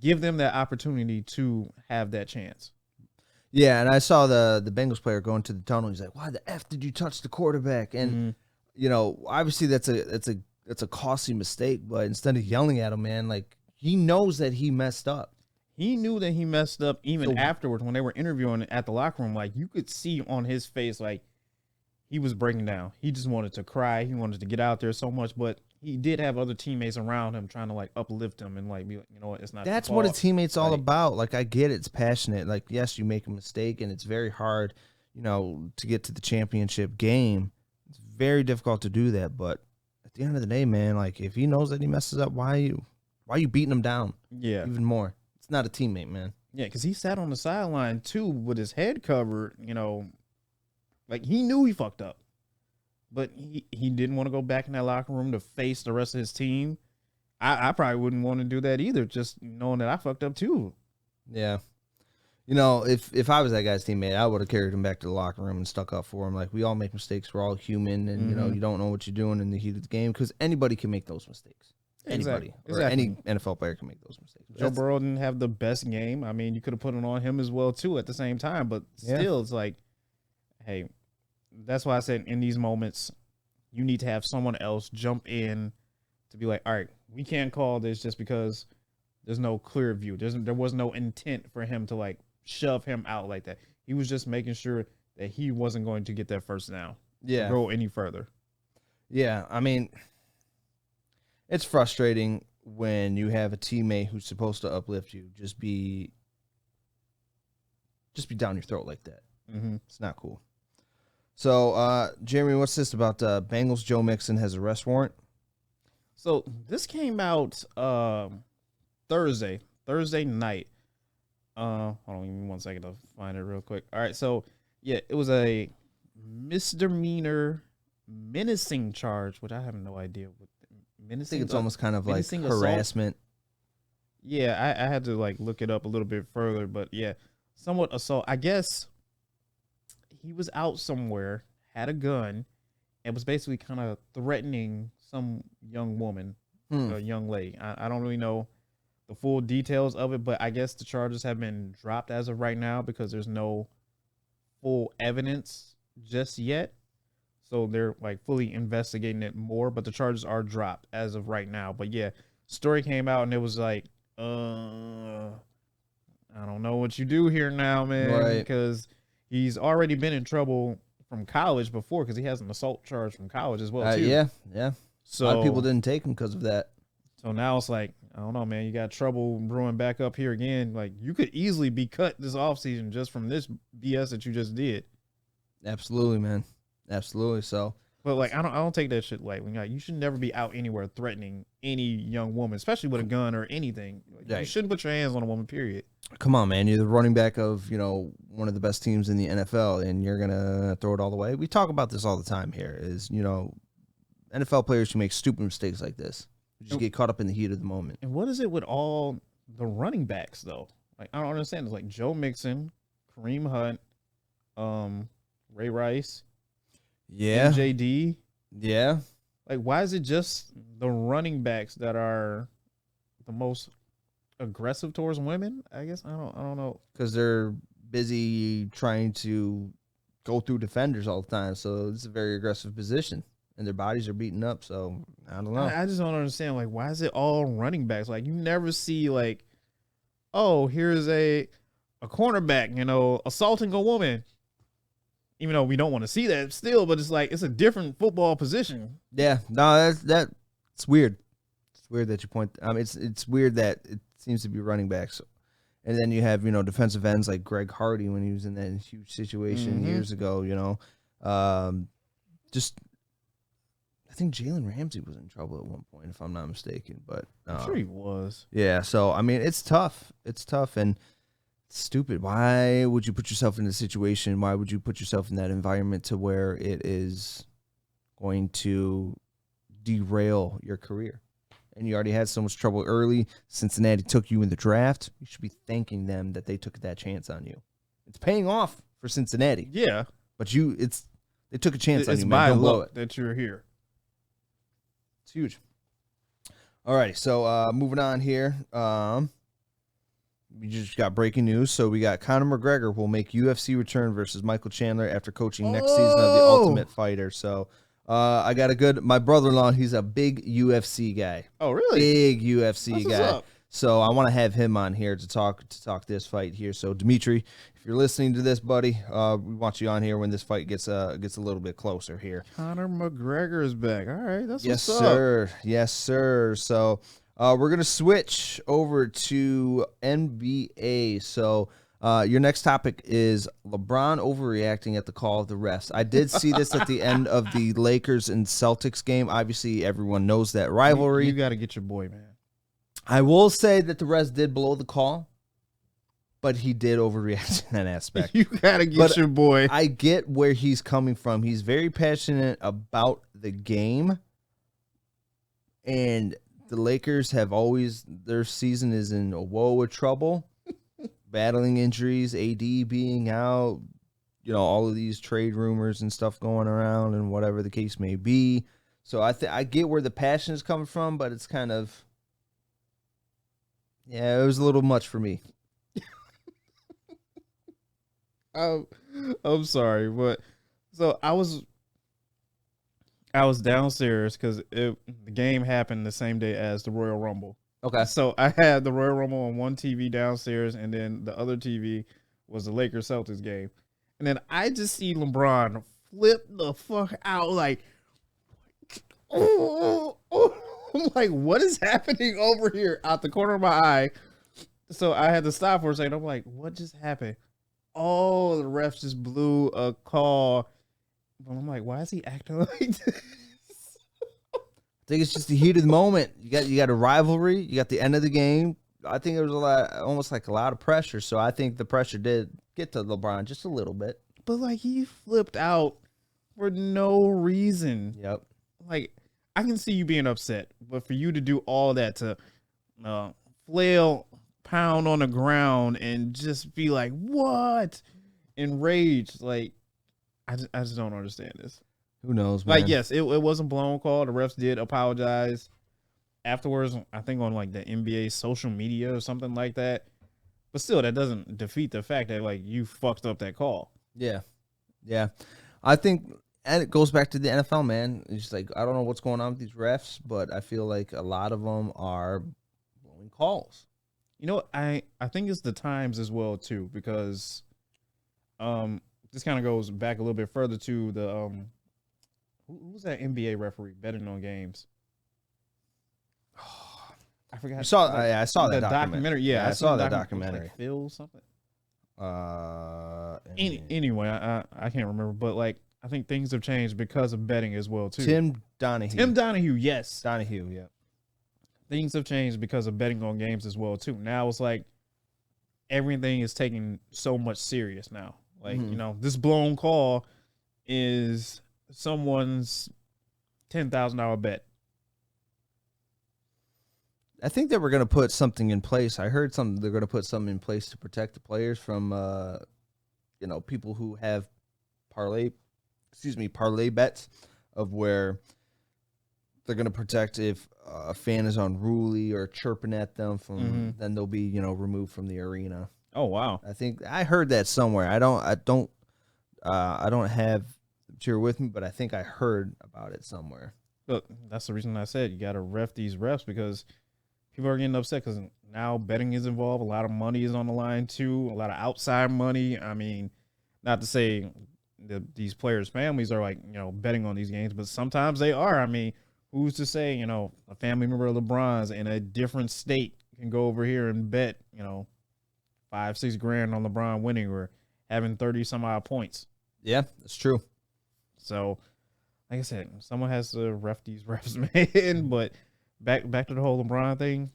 give them that opportunity to have that chance. Yeah, and I saw the Bengals player going to the tunnel. He's like, "Why the F did you touch the quarterback?" And obviously that's a costly mistake. But instead of yelling at him, man, like he knows that he messed up. He knew that he messed up even afterwards when they were interviewing at the locker room. Like you could see on his face, like he was breaking down. He just wanted to cry. He wanted to get out there so much, but he did have other teammates around him trying to like uplift him and like be like, what, it's not. That's what a teammate's all about. Like I get it, it's passionate. Like yes, you make a mistake and it's very hard, to get to the championship game. It's very difficult to do that, but at the end of the day, man, like if he knows that he messes up, why are you beating him down? Yeah, even more. It's not a teammate, man. Yeah, because he sat on the sideline too with his head covered. Like he knew he fucked up. But he didn't want to go back in that locker room to face the rest of his team. I probably wouldn't want to do that either, just knowing that I fucked up too. Yeah. If I was that guy's teammate, I would have carried him back to the locker room and stuck up for him. Like, we all make mistakes. We're all human. And, you don't know what you're doing in the heat of the game because anybody can make those mistakes. Anybody. Exactly. Or any NFL player can make those mistakes. Joe Burrow didn't have the best game. I mean, you could have put it on him as well, too, at the same time. But still, it's like, hey, that's why I said in these moments, you need to have someone else jump in to be like, all right, we can't call this just because there's no clear view. There was no intent for him to like shove him out like that. He was just making sure that he wasn't going to get that first down. Yeah. Go any further. Yeah. I mean, it's frustrating when you have a teammate who's supposed to uplift you just be down your throat like that. Mm-hmm. It's not cool. So, Jeremy, what's this about Bengals? Joe Mixon has arrest warrant. So this came out Thursday night. Hold on, give me 1 second to find it real quick. All right, so yeah, it was a misdemeanor menacing charge, which I have no idea what I menacing. think it's almost kind of like menacing assault? harassment. Yeah, I had to like look it up a little bit further, but yeah, somewhat assault. I guess he was out somewhere, had a gun, and was basically kind of threatening some young woman, a young lady. I don't really know the full details of it, but I guess the charges have been dropped as of right now because there's no full evidence just yet. So they're like fully investigating it more, but the charges are dropped as of right now. But yeah, story came out and it was like, I don't know what you do here now, man, Right. because he's already been in trouble from college before because he has an assault charge from college as well too. Yeah. So A lot of people didn't take him because of that. So now it's like, I don't know, man. You got trouble brewing back up here again. Like, you could easily be cut this offseason just from this BS that you just did. Absolutely, man. Absolutely. So, But like, I don't take that shit lightly. Like, you should never be out anywhere threatening any young woman, especially with a gun or anything. Like, Right. You shouldn't put your hands on a woman. Period. come on, man. You're the running back of, one of the best teams in the NFL, and you're gonna throw it all away. We talk about this all the time here. NFL players who make stupid mistakes like this just get caught up in the heat of the moment. And what is it with all the running backs though? Like, I don't understand. It's like Joe Mixon, Kareem Hunt, Ray Rice, Yeah. MJD. Yeah. Like, why is it just the running backs that are the most aggressive towards women? I guess I don't know. Because they're busy trying to go through defenders all the time. So it's a very aggressive position, and their bodies are beaten up. So I don't know. I just don't understand. Like, why is it all running backs? Like, you never see like, oh, here's a cornerback, assaulting a woman. Even though we don't want to see that still, but it's like it's a different football position. Yeah, no, it's weird. It's weird that you point. It's weird that it seems to be running backs, and then you have defensive ends like Greg Hardy when he was in that huge situation years ago. Just I think Jalen Ramsey was in trouble at one point, if I'm not mistaken. But I'm sure he was. Yeah, so I mean, it's tough. It's tough and stupid. Why would you put yourself in this situation? Why would you put yourself in that environment to where it is going to derail your career? And you already had so much trouble early. Cincinnati took you in the draft. You should be thanking them that they took that chance on you. It's paying off for Cincinnati. Yeah, but they took a chance on you, It's man. Don't by blow luck it. that you're here. It's huge. All right, so moving on here. We just got breaking news. So we got Conor McGregor will make UFC return versus Michael Chandler after coaching next season of The Ultimate Fighter. So I got my brother-in-law, he's a big UFC guy. Oh, really? Big UFC That's guy. what's up. So I want to have him on here to talk this fight here. So Dimitri, if you're listening to this, buddy, we want you on here when this fight gets a little bit closer here. Conor McGregor is back. All right, that's Yes, what's sir. up. Yes, sir. So we're going to switch over to NBA. So your next topic is LeBron overreacting at the call of the refs. I did see this at the end of the Lakers and Celtics game. Obviously, everyone knows that rivalry. You got to get your boy, man. I will say that the refs did blow the call, but he did overreact in that aspect. You got to get your boy. I get where he's coming from. He's very passionate about the game, and the Lakers have always, their season is in a woe of trouble, battling injuries, AD being out, all of these trade rumors and stuff going around and whatever the case may be. So I get where the passion is coming from, but it's kind of, yeah, it was a little much for me. I'm sorry, but so I was downstairs because the game happened the same day as the Royal Rumble. Okay. So I had the Royal Rumble on one TV downstairs, and then the other TV was the Lakers Celtics game. And then I just see LeBron flip the fuck out, like, oh. I'm like, what is happening over here out the corner of my eye? So I had to stop for a second. I'm like, what just happened? Oh, the refs just blew a call. But I'm like, why is he acting like this? I think it's just the heat of the moment. You got a rivalry. You got the end of the game. I think there was almost like a lot of pressure. So I think the pressure did get to LeBron just a little bit. But like he flipped out for no reason. Yep. Like I can see you being upset, but for you to do all that to flail, pound on the ground, and just be like, "What?" Enraged, like I just don't understand this. Who knows, man? Like, yes, it wasn't blown call. The refs did apologize afterwards. I think on like the NBA social media or something like that. But still, that doesn't defeat the fact that like you fucked up that call. Yeah. I think, and it goes back to the NFL, man. It's just like, I don't know what's going on with these refs, but I feel like a lot of them are blowing calls. You know, I think it's the times as well too, because this kind of goes back a little bit further to the who was that NBA referee betting on games? I forgot. I saw that documentary. Yeah, I saw that documentary. Like Phil something. Anyway. Anyway, I can't remember, but like I think things have changed because of betting as well too. Tim Donahue. Yes. Donahue, yeah. Things have changed because of betting on games as well too. Now it's like everything is taken so much serious now. Like, you know, this blown call is someone's $10,000 bet. I think that we're going to put something in place. I heard they're going to put something in place to protect the players from, people who have parlay bets of where they're going to protect if a fan is unruly or chirping at them from, then they'll be, removed from the arena. Oh, wow. I think I heard that somewhere. I don't have the material with me, but I think I heard about it somewhere. Look, that's the reason I said you got to ref these refs, because people are getting upset because now betting is involved. A lot of money is on the line too. A lot of outside money. I mean, not to say that these players' families are like, betting on these games, but sometimes they are. I mean, who's to say, a family member of LeBron's in a different state can go over here and bet, $5-6 grand on LeBron winning or having 30 some odd points. Yeah, that's true. So, like I said, someone has to ref these refs, man. But back to the whole LeBron thing,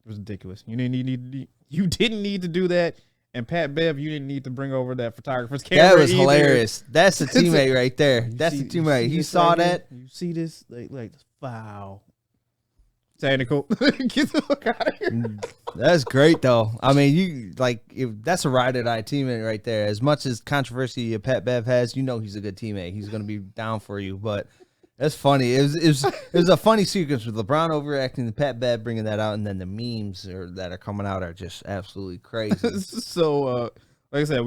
it was ridiculous. You didn't need to do that. And Pat Bev, you didn't need to bring over that photographer's camera. That was either. hilarious. That's the teammate right there. That's the teammate. He saw that. You see this? Like wow. Technical. Get the fuck out of here. That's great though. I mean, that's a ride or die teammate right there. As much as controversy Pat Bev has, he's a good teammate. He's gonna be down for you. But that's funny. It was a funny sequence with LeBron overacting, the Pat Bev bringing that out, and then the memes that are coming out are just absolutely crazy. So, like I said,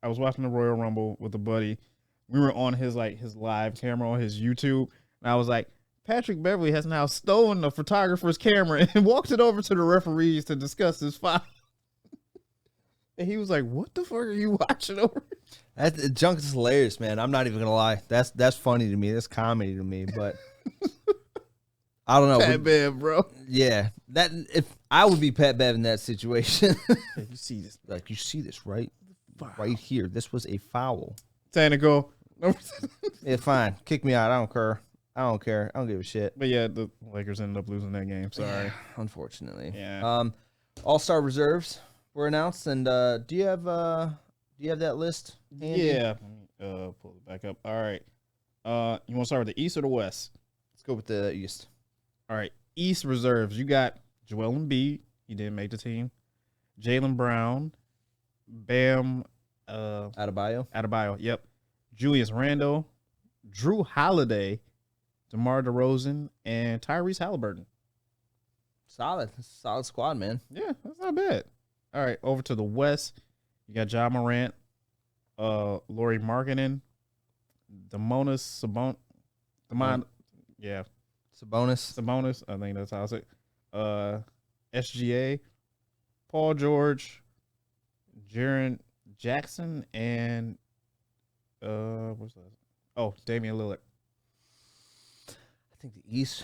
I was watching the Royal Rumble with a buddy. We were on his live camera on his YouTube, and I was like, Patrick Beverly has now stolen the photographer's camera and walked it over to the referees to discuss this file. And he was like, "What the fuck are you watching over?" That junk is hilarious, man. I'm not even gonna lie. That's funny to me. That's comedy to me. But I don't know. Pat Bev, bro. Yeah, if I would be Pat Bev in that situation. You see this? You see this right here. This was a foul. Technical. Yeah, fine. Kick me out. I don't care. I don't give a shit. But yeah, the Lakers ended up losing that game. Sorry. Unfortunately. Yeah. All-Star reserves were announced, and do you have that list handy? Yeah. Let me pull it back up. All right. You want to start with the East or the West? Let's go with the East. All right. East reserves. You got Joel Embiid. He didn't make the team. Jaylen Brown. Bam. Adebayo. Yep. Julius Randle. Drew Holiday. DeMar DeRozan, and Tyrese Halliburton. Solid squad, man. Yeah, that's not bad. All right, over to the West. You got Ja Morant, Lauri Markkanen, Sabonis. I think that's how I say it. SGA, Paul George, Jaren Jackson, and what's that? Oh, Damian Lillard. I think the East,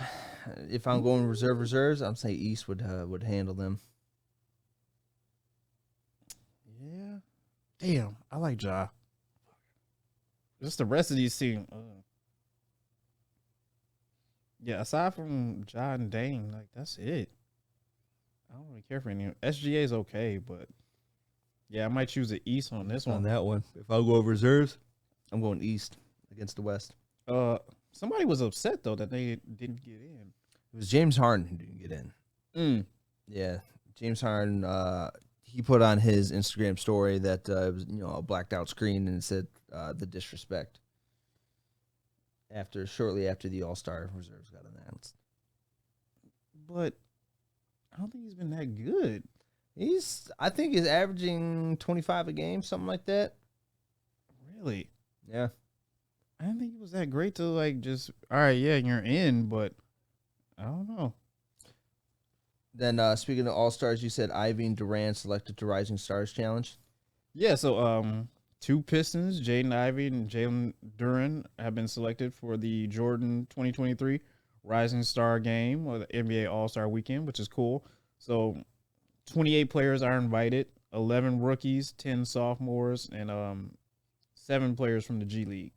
if I'm going reserves, I'm saying East would handle them. Yeah. Damn, I like Ja. Just the rest of these teams. Yeah, aside from Ja and Dame, that's it. don't really care for any. SGA is okay, but yeah, I might choose the East on this On one. that one. If I'll go reserves, I'm going East against the West. Somebody was upset though that they didn't get in. It was James Harden who didn't get in. Yeah, James Harden. He put on his Instagram story that it was a blacked out screen and it said the disrespect. Shortly after the All-Star reserves got announced. But I don't think he's been that good. I think he's averaging 25 a game, something like that. Really? Yeah. I didn't think he was that great to like just all right, yeah, you're in, but I don't know. Then speaking of All-Stars, you said Ivy and Durant selected to Rising Stars Challenge. Yeah, so two Pistons, Jaden Ivey and Jalen Duren, have been selected for the Jordan 2023 Rising Star Game or the NBA All-Star Weekend, which is cool. So 28 players are invited, 11 rookies, 10 sophomores, and 7 players from the G League.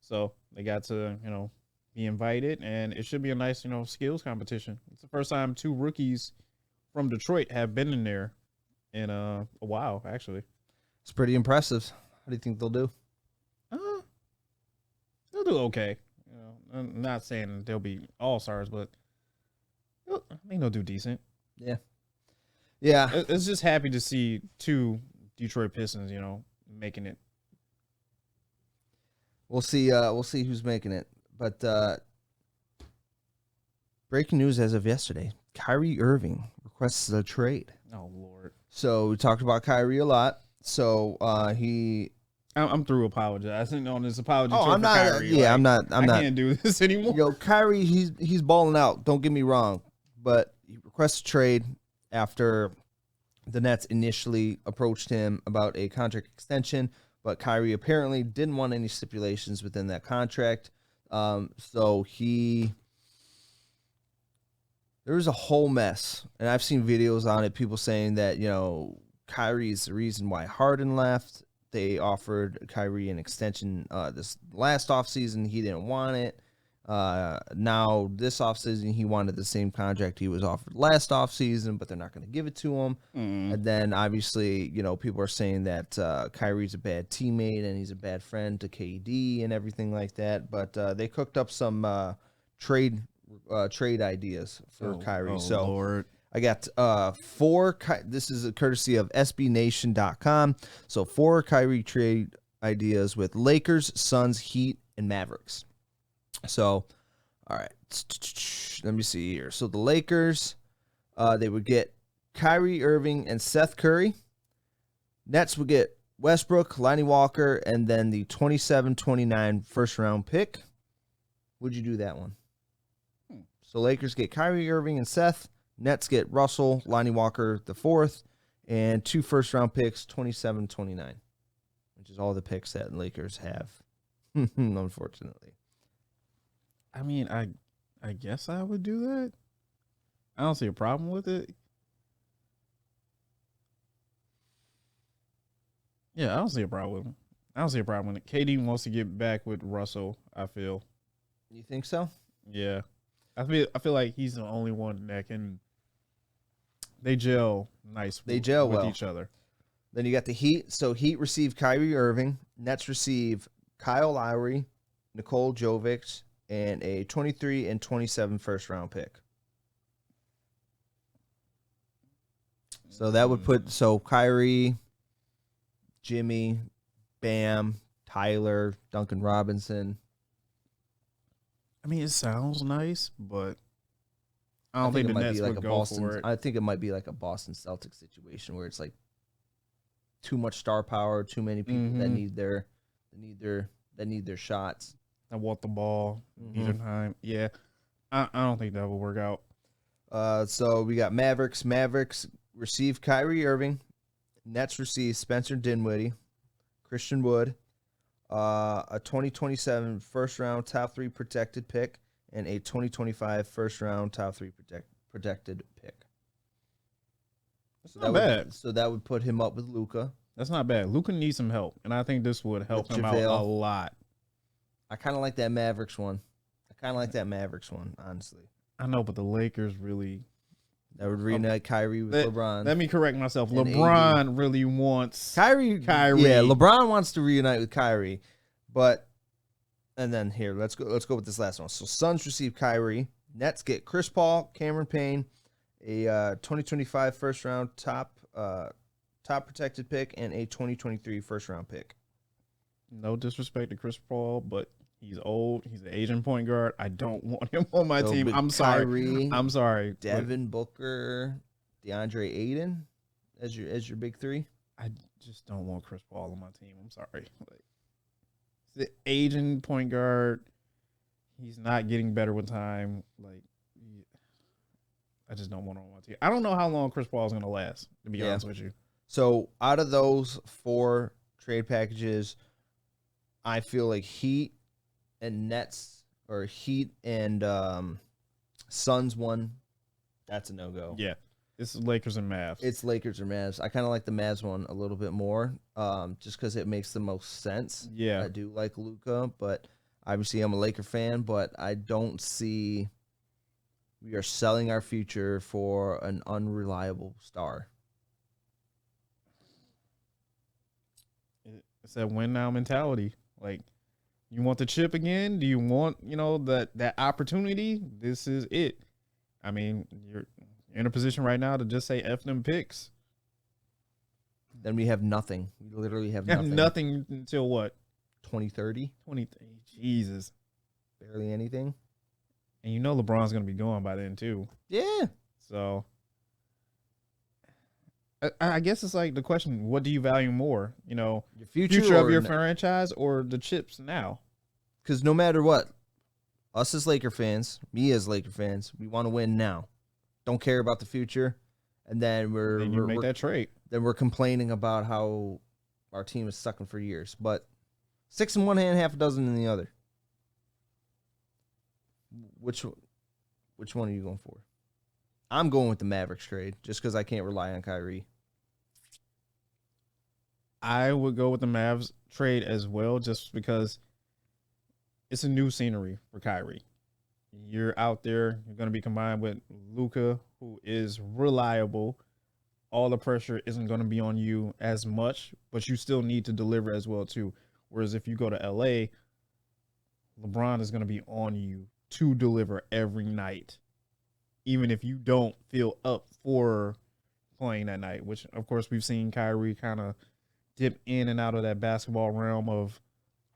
So they got to, be invited, and it should be a nice, skills competition. It's the first time 2 rookies from Detroit have been in there in a while, actually. It's pretty impressive. How do you think they'll do? They'll do okay. I'm not saying they'll be all-stars, but I think they'll do decent. Yeah. Yeah. It's just happy to see 2 Detroit Pistons, making it. We'll see who's making it. But breaking news as of yesterday, Kyrie Irving requests a trade. Oh, Lord. So we talked about Kyrie a lot. So I'm through apologizing on this apology. I'm not. Kyrie. Yeah, like, I'm not. I can't do this anymore. Kyrie, he's balling out. Don't get me wrong, but he requests a trade after the Nets initially approached him about a contract extension, but Kyrie apparently didn't want any stipulations within that contract. So there was a whole mess, and I've seen videos on it. People saying that Kyrie is the reason why Harden left. They offered Kyrie an extension this last offseason. He didn't want it. Now this offseason, he wanted the same contract he was offered last offseason, but they're not going to give it to him. And then obviously, people are saying that Kyrie's a bad teammate and he's a bad friend to KD and everything like that. But they cooked up some trade ideas for Kyrie. So Lord. I got 4. This is a courtesy of SBNation.com. So 4 Kyrie trade ideas with Lakers, Suns, Heat, and Mavericks. So, all right, let me see here. So the Lakers, they would get Kyrie Irving and Seth Curry. Nets would get Westbrook, Lonnie Walker, and then the 27-29 first-round pick. Would you do that one? So Lakers get Kyrie Irving and Seth. Nets get Russell, Lonnie Walker the 4th, and 2 first-round picks, 27-29, which is all the picks that Lakers have, unfortunately. I mean, I guess I would do that. I don't see a problem with it. Yeah, I don't see a problem with him. I don't see a problem with it. KD wants to get back with Russell, I feel. You think so? Yeah. I feel like he's the only one that can. They gel nice. They gel with well. each other. Then you got the Heat. So Heat receive Kyrie Irving. Nets receive Kyle Lowry, Nikola Jovic, and a 23 and 27 first-round pick. So that would put Kyrie, Jimmy, Bam, Tyler, Duncan Robinson. I mean, it sounds nice, but I don't think the Nets would go for it. I think it might be like a Boston Celtics situation where it's like too much star power, too many people that need their shots. I want the ball, need time. Yeah, I don't think that will work out. So we got Mavericks. Mavericks receive Kyrie Irving. Nets receive Spencer Dinwiddie, Christian Wood, a 2027 first-round top 3 protected pick, and a 2025 first-round top 3 protected pick. That's not bad. So that would put him up with Luka. That's not bad. Luka needs some help, and I think this would help him out a lot. I kind of like that Mavericks one. Honestly. I know, but the Lakers really That would reunite Kyrie with LeBron. Let me correct myself. And LeBron really wants Kyrie. Yeah, LeBron wants to reunite with Kyrie, but and then here let's go with this last one. So Suns receive Kyrie. Nets get Chris Paul, Cameron Payne, a 2025 first round top protected pick, and a 2023 first round pick. No disrespect to Chris Paul, but he's old. He's an Asian point guard. I don't want him on my team. I'm sorry. I'm sorry. Devin Booker, DeAndre Ayton as your big three. I just don't want Chris Paul on my team. I'm sorry. The Asian point guard, he's not getting better with time. I just don't want him on my team. I don't know how long Chris Paul is going to last, to be honest with you. So out of those 4 trade packages, I feel like Heat and Nets, or Heat and Suns one, that's a no-go. Yeah, it's Lakers and Mavs. It's Lakers or Mavs. I kind of like the Mavs one a little bit more, just because it makes the most sense. Yeah. I do like Luka, but obviously I'm a Laker fan, but I don't see we are selling our future for an unreliable star. It's that win now mentality. Like, you want the chip again? Do you want, that opportunity? This is it. I mean, you're in a position right now to just say F them picks. Then we have nothing. We literally have You have nothing. nothing until what? 2030? 2030. Jesus. Barely anything. And LeBron's going to be gone by then, too. Yeah. So, I guess it's like the question, what do you value more? Your future of your franchise or the chips now? Because no matter what, us as Laker fans, me as Laker fans, we want to win now. Don't care about the future. And then we're make that trade. Then we're complaining about how our team is sucking for years. But 6 in one hand, half a dozen in the other. Which one are you going for? I'm going with the Mavericks trade just because I can't rely on Kyrie. I would go with the Mavs trade as well, just because it's a new scenery for Kyrie. You're out there. You're going to be combined with Luka, who is reliable. All the pressure isn't going to be on you as much, but you still need to deliver as well, too. Whereas if you go to L.A., LeBron is going to be on you to deliver every night, even if you don't feel up for playing that night, which, of course, we've seen Kyrie kind of dip in and out of that basketball realm of,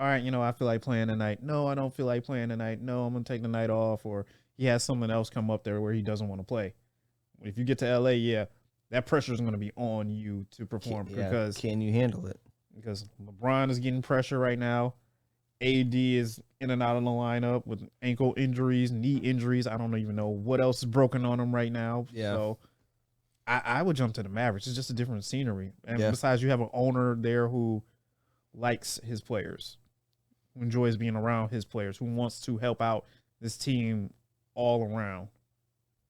all right, I feel like playing tonight. No, I don't feel like playing tonight. No, I'm going to take the night off. Or he has something else come up there where he doesn't want to play. If you get to LA, that pressure is going to be on you to perform. Because can you handle it? Because LeBron is getting pressure right now. AD is in and out of the lineup with ankle injuries, knee injuries. I don't even know what else is broken on him right now. Yeah. So I would jump to the Mavericks. It's just a different scenery. And besides, you have an owner there who likes his players, who enjoys being around his players, who wants to help out this team all around.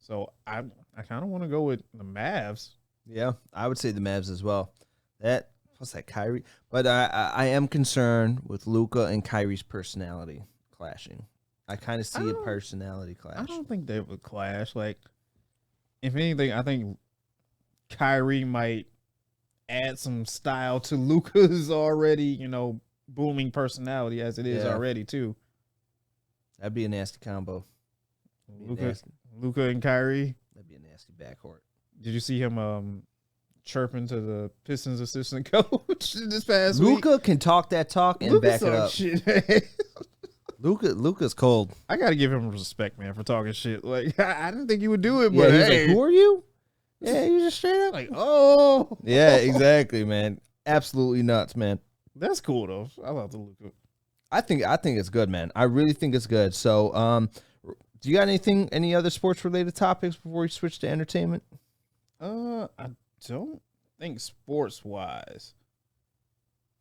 So I kind of want to go with the Mavs. Yeah, I would say the Mavs as well. Plus that Kyrie. But I am concerned with Luka and Kyrie's personality clashing. I kind of see a personality clash. I don't think they would clash. Like, if anything, I think Kyrie might add some style to Luka's already, booming personality as it is already, too. That'd be a nasty combo. Luka and Kyrie. That'd be a nasty backcourt. Did you see him chirping to the Pistons assistant coach this past week? Luka can talk that talk and back it up. Shit. Luka's cold. I gotta give him respect, man, for talking shit. Like, I didn't think he would do it, Yeah, but he's hey. like, who are you? Yeah, you just straight up Like, oh. Yeah, exactly, man. Absolutely nuts, man. That's cool though. I love the Luka. I think it's good, man. I really think it's good. So, do you got any other sports related topics before we switch to entertainment? I don't think sports wise.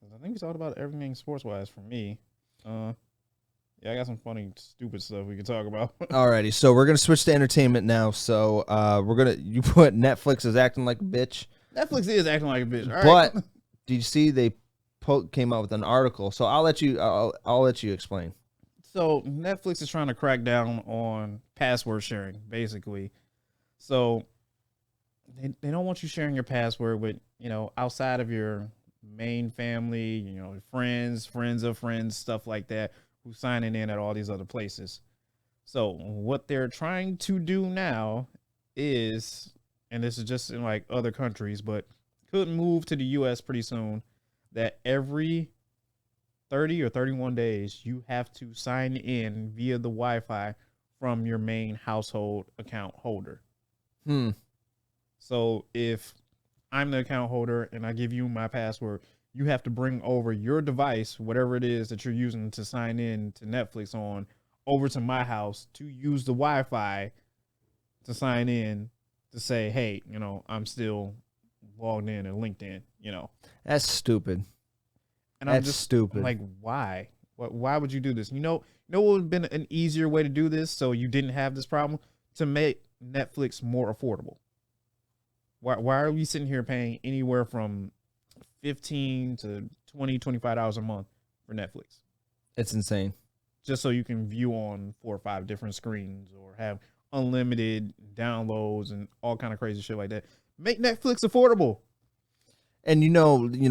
I think we talked about everything sports wise for me. Yeah, I got some funny, stupid stuff we can talk about. Alrighty, so we're gonna switch to entertainment now. So you put Netflix is acting like a bitch. Netflix is acting like a bitch. All but right. Did you see they came out with an article? So I'll let you explain. So Netflix is trying to crack down on password sharing, basically. So they don't want you sharing your password with, outside of your main family, friends of friends, stuff like that, who's signing in at all these other places. So what they're trying to do now is, and this is just in like other countries, but could move to the US pretty soon, that every 30 or 31 days, you have to sign in via the Wi-Fi from your main household account holder. So if I'm the account holder and I give you my password, you have to bring over your device, whatever it is that you're using to sign in to Netflix on, over to my house to use the Wi-Fi to sign in to say, hey, I'm still logged in and linked in, That's stupid. And I'm just stupid. I'm like, why? Why would you do this? What would have been an easier way to do this so you didn't have this problem? To make Netflix more affordable. Why are we sitting here paying anywhere from $15 to $20, $25 a month for Netflix? It's insane. Just so you can view on 4 or 5 different screens or have unlimited downloads and all kind of crazy shit like that. Make Netflix affordable. And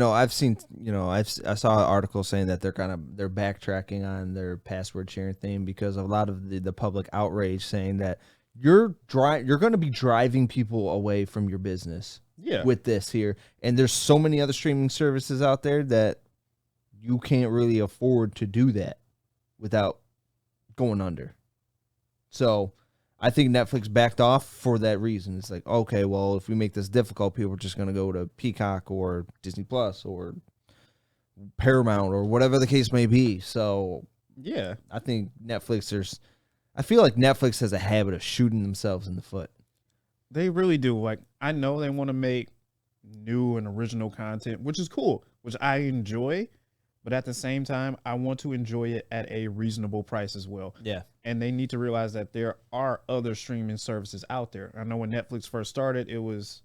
I've seen, I saw an article saying that they're backtracking on their password sharing thing because of a lot of the public outrage saying that you're going to be driving people away from your business. Yeah. With this here, and there's so many other streaming services out there that you can't really afford to do that without going under. So I think Netflix backed off for that reason. It's like, okay, well, if we make this difficult, people are just going to go to Peacock or Disney Plus or Paramount or whatever the case may be. So yeah, I think I feel like Netflix has a habit of shooting themselves in the foot. They really do. Like, I know they want to make new and original content, which is cool, which I enjoy. But at the same time, I want to enjoy it at a reasonable price as well. Yeah. And they need to realize that there are other streaming services out there. I know when Netflix first started, it was,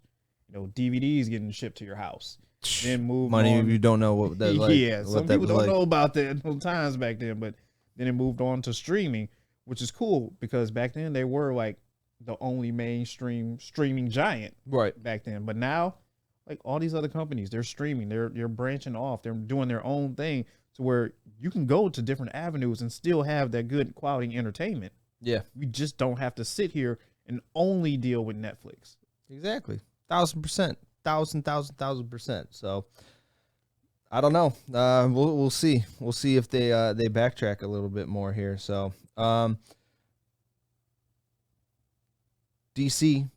DVDs getting shipped to your house. Then moved money on. You don't know what that's like. Yeah, some people don't know about that times back then. But then it moved on to streaming, which is cool because back then they were like the only mainstream streaming giant back then. But now, like all these other companies, they're streaming, they're branching off, they're doing their own thing to where you can go to different avenues and still have that good quality entertainment. Yeah. We just don't have to sit here and only deal with Netflix. Exactly. 1,000%. 1,000%. So I don't know. We'll see. We'll see if they backtrack a little bit more here. So DC,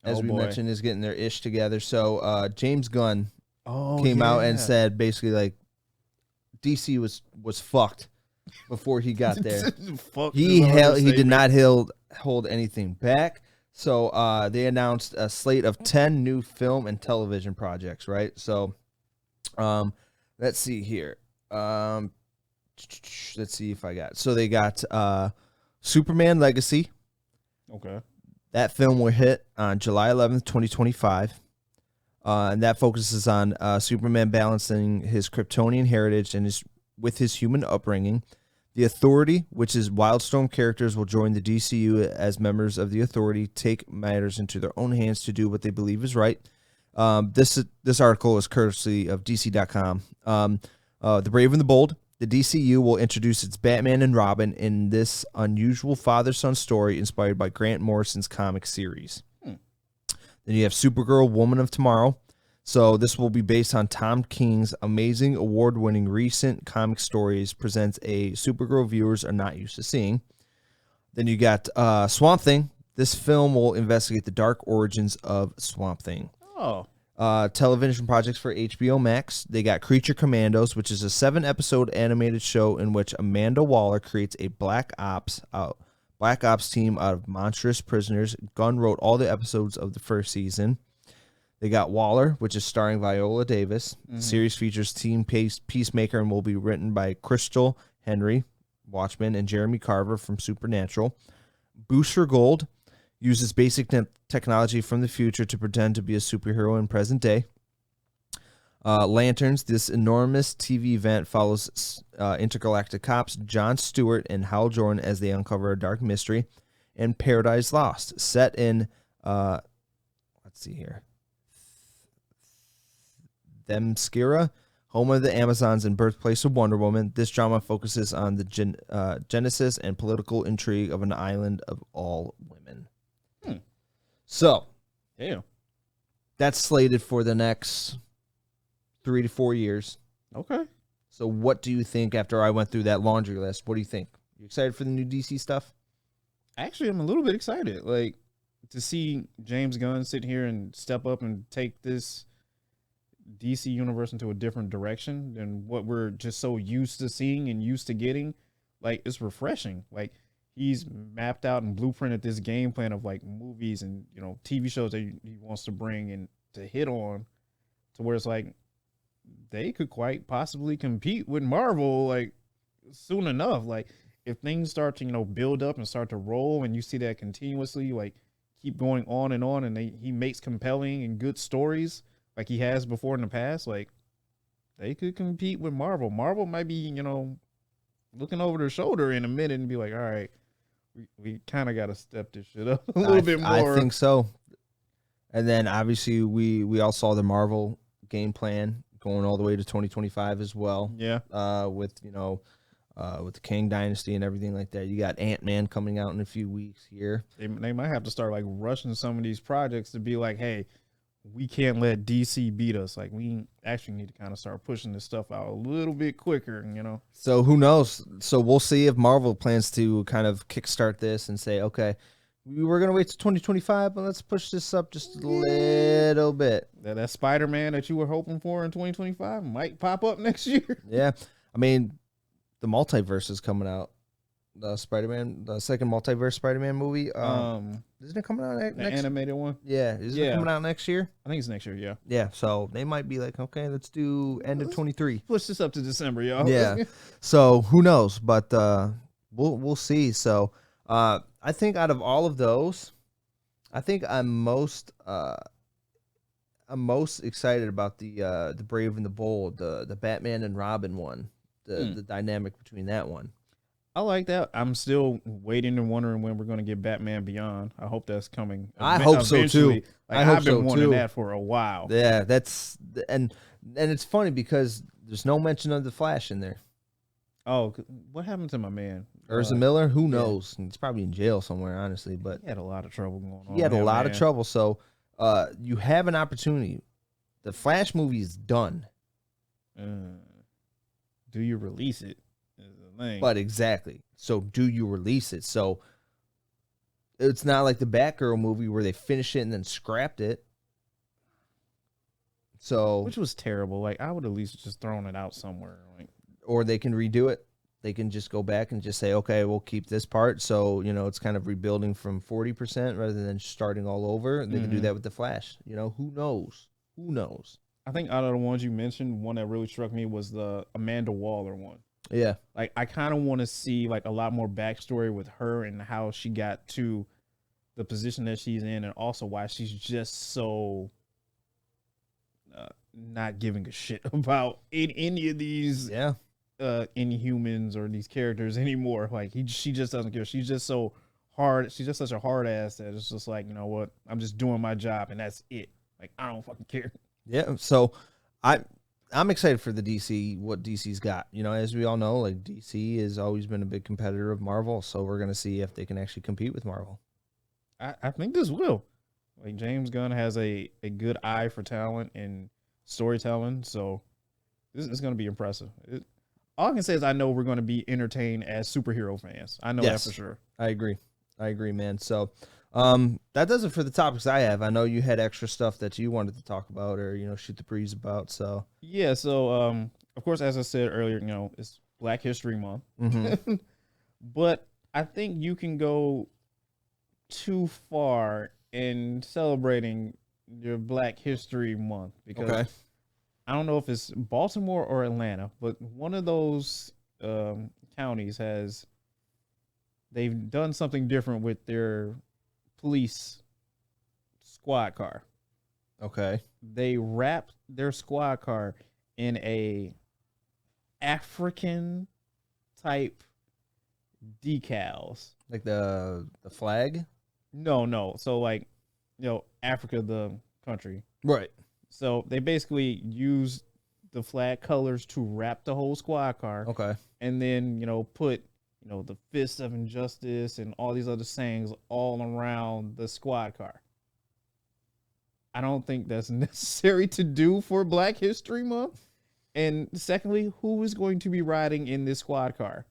as we mentioned, is getting their ish together. So James Gunn came out and said basically like DC was fucked before he got there. He did not hold anything back. So they announced a slate of 10 new film and television projects, right? So let's see here. Let's see if I got. So they got Superman Legacy. Okay. That film will hit on July 11th, 2025. And that focuses on Superman balancing his Kryptonian heritage and with his human upbringing. The Authority, which is Wildstorm characters, will join the DCU as members of the Authority, take matters into their own hands to do what they believe is right. This article is courtesy of DC.com. The Brave and the Bold. The DCU will introduce its Batman and Robin in this unusual father-son story inspired by Grant Morrison's comic series. Then you have Supergirl, Woman of Tomorrow. So this will be based on Tom King's amazing award-winning recent comic stories, presents a Supergirl viewers are not used to seeing. Then you got Swamp Thing. This film will investigate the dark origins of Swamp Thing. Oh. Television projects for HBO Max. They got Creature Commandos, which is a 7-episode animated show in which Amanda Waller creates a Black Ops team out of monstrous prisoners. Gunn wrote all the episodes of the first season. They got Waller, which is starring Viola Davis. The series features Team Peacemaker and will be written by Crystal Henry, Watchmen, and Jeremy Carver from Supernatural. Booster Gold uses basic technology from the future to pretend to be a superhero in present day. Lanterns, this enormous TV event follows intergalactic cops Jon Stewart and Hal Jordan as they uncover a dark mystery. And Paradise Lost, set in, let's see here. Themyscira, home of the Amazons and birthplace of Wonder Woman. This drama focuses on the genesis and political intrigue of an island of all women. So, damn, that's slated for the next 3 to 4 years. Okay. So, what do you think after I went through that laundry list? What do you think? You excited for the new DC stuff? Actually, I'm a little bit excited. Like, to see James Gunn sit here and step up and take this DC universe into a different direction than what we're just so used to seeing and used to getting, like, it's refreshing. Like, he's mapped out and blueprinted this game plan of like movies and, you know, TV shows that he wants to bring and to hit on, to where it's like they could quite possibly compete with Marvel like soon enough. Like, if things start to, you know, build up and start to roll and you see that continuously, like, keep going on and he makes compelling and good stories like he has before in the past, like, they could compete with Marvel. Marvel might be, you know, looking over their shoulder in a minute and be like, all right, we kind of got to step this shit up a little bit more. I think so. And then obviously we all saw the Marvel game plan going all the way to 2025 as well. Yeah. With, you know, with the Kang Dynasty and everything like that. You got Ant-Man coming out in a few weeks here. They might have to start like rushing some of these projects to be like, hey, we can't let DC beat us. Like, we actually need to kind of start pushing this stuff out a little bit quicker, you know? So who knows? So we'll see if Marvel plans to kind of kickstart this and say, okay, we're going to wait till 2025, but let's push this up just a little bit. That Spider-Man that you were hoping for in 2025 might pop up next year. Yeah. I mean, the multiverse is coming out. The second multiverse Spider-Man movie. Isn't it coming out next? The animated one? Yeah. Is it coming out next year? I think it's next year, yeah. Yeah. So they might be like, okay, let's do end of 23. Push this up to December, y'all. Yeah. So who knows? But we'll see. So I think out of all of those, I think I'm most excited about the Brave and the Bold, the Batman and Robin one, the dynamic between that one. I like that. I'm still waiting and wondering when we're going to get Batman Beyond. I hope that's coming. I hope so too. Like, I've been wanting that for a while. Yeah, and it's funny because there's no mention of the Flash in there. Oh, what happened to my man? Ezra Miller? Who knows? He's probably in jail somewhere, honestly. But he had a lot of trouble going on. He had a lot of trouble. So you have an opportunity. The Flash movie is done. Do you release it? But exactly. So do you release it? So it's not like the Batgirl movie where they finished it and then scrapped it. So, which was terrible. Like, I would at least just thrown it out somewhere. Like, or they can redo it. They can just go back and just say, okay, we'll keep this part. So, you know, it's kind of rebuilding from 40% rather than starting all over. They can do that with the Flash. You know, who knows? Who knows? I think out of the ones you mentioned, one that really struck me was the Amanda Waller one. Yeah. Like, I kind of want to see like a lot more backstory with her and how she got to the position that she's in, and also why she's just so not giving a shit about any of these Inhumans or these characters anymore. Like, she just doesn't care. She's just so hard. She's just such a hard ass that it's just like, you know what? I'm just doing my job and that's it. Like, I don't fucking care. Yeah. So I'm excited for the DC, what DC's got. You know, as we all know, like, DC has always been a big competitor of Marvel, so we're going to see if they can actually compete with Marvel. I think this will. Like, James Gunn has a good eye for talent and storytelling, so this is going to be impressive. All I can say is I know we're going to be entertained as superhero fans. I know that for sure. I agree, man. So that does it for the topics I have. I know you had extra stuff that you wanted to talk about or, you know, shoot the breeze about. So yeah, so of course, as I said earlier, you know, it's Black History Month. Mm-hmm. But I think you can go too far in celebrating your Black History Month because I don't know if it's Baltimore or Atlanta, but one of those counties they've done something different with their police squad car. Okay. They wrapped their squad car in a African type decals. Like the flag? No. So like Africa, the country. Right. So they basically used the flag colors to wrap the whole squad car. Okay. And then, put, the fist of injustice and all these other sayings all around the squad car. I don't think that's necessary to do for Black History Month. And secondly, who is going to be riding in this squad car?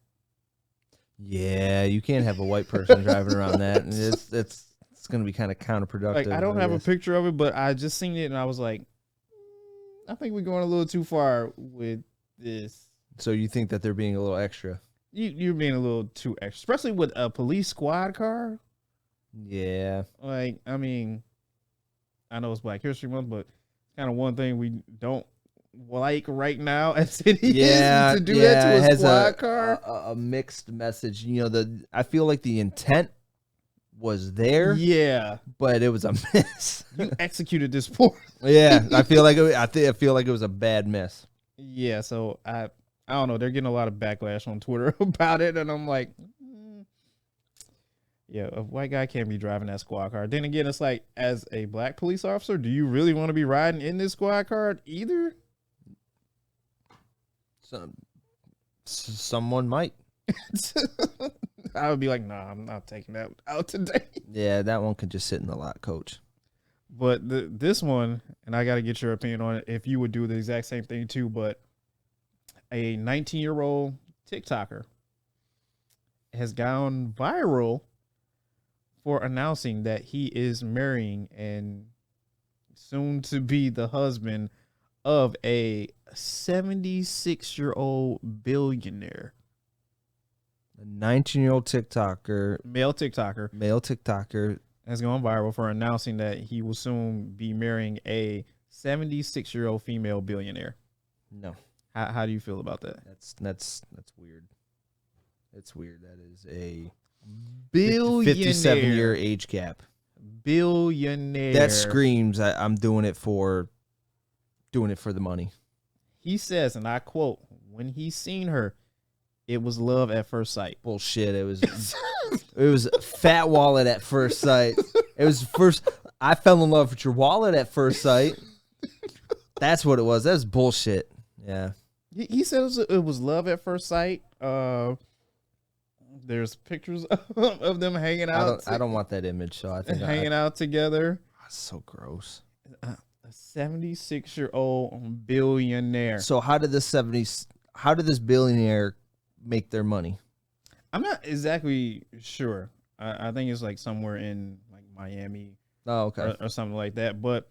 Yeah, you can't have a white person driving around that. It's going to be kind of counterproductive. Like, I don't have a picture of it, but I just seen it and I was like, I think we're going a little too far with this. So you think that they're being a little extra? You're being a little too extra, especially with a police squad car. Yeah. Like, I mean, I know it's Black History Month, but it's kind of one thing we don't like right now as it is to do that to a squad car. A mixed message. I feel like the intent was there. Yeah, but it was a miss. You executed this poor. Yeah, I feel like I feel like it was a bad miss. Yeah, so I don't know. They're getting a lot of backlash on Twitter about it, and I'm like, yeah, a white guy can't be driving that squad car. Then again, it's like, as a Black police officer, do you really want to be riding in this squad car either? Someone might. I would be like, nah, I'm not taking that out today. Yeah, that one could just sit in the lot, coach. But this one, and I got to get your opinion on it, if you would do the exact same thing too, but a 19-year-old TikToker has gone viral for announcing that he is marrying and soon to be the husband of a 76-year-old billionaire. A 19-year-old TikToker, male TikToker, has gone viral for announcing that he will soon be marrying a 76-year-old female billionaire. No. How do you feel about that? That's weird. It's weird. That is a billionaire. 57-year age gap. Billionaire. That screams I'm doing it for the money. He says, and I quote, when he seen her, it was love at first sight. Bullshit. It was fat wallet at first sight. I fell in love with your wallet at first sight. That's what it was. That's bullshit. Yeah. He said it was love at first sight. There's pictures of them hanging out. I don't want that image, so I think hanging out together. That's so gross. A 76-year-old billionaire. So how did this billionaire make their money? I'm not exactly sure. I think it's like somewhere in like Miami. Oh, okay. Or something like that. But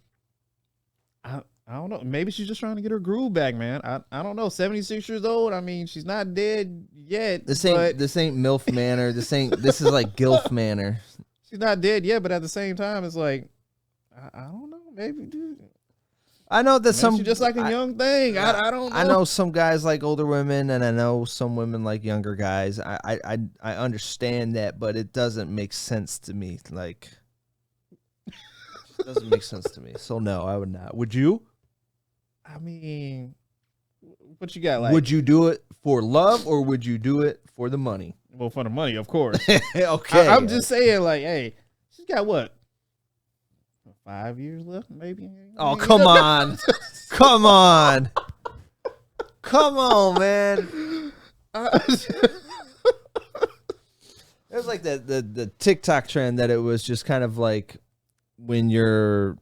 I don't know. Maybe she's just trying to get her groove back, man. I don't know. 76 years old. I mean, she's not dead yet. This ain't Milf Manor. This is like Gilf Manor. She's not dead yet, but at the same time, it's like I don't know. Maybe, dude. I know that she's just like a young thing. I don't know. I know some guys like older women, and I know some women like younger guys. I understand that, but it doesn't make sense to me. Like, it doesn't make sense to me. So no, I would not. Would you? I mean, what you got? Like, would you do it for love or would you do it for the money? Well, for the money, of course. Okay. I'm just saying, like, hey, she's got what? 5 years left, maybe. Oh, come on. Come on. Come on, man. It was like the TikTok trend that it was just kind of like when your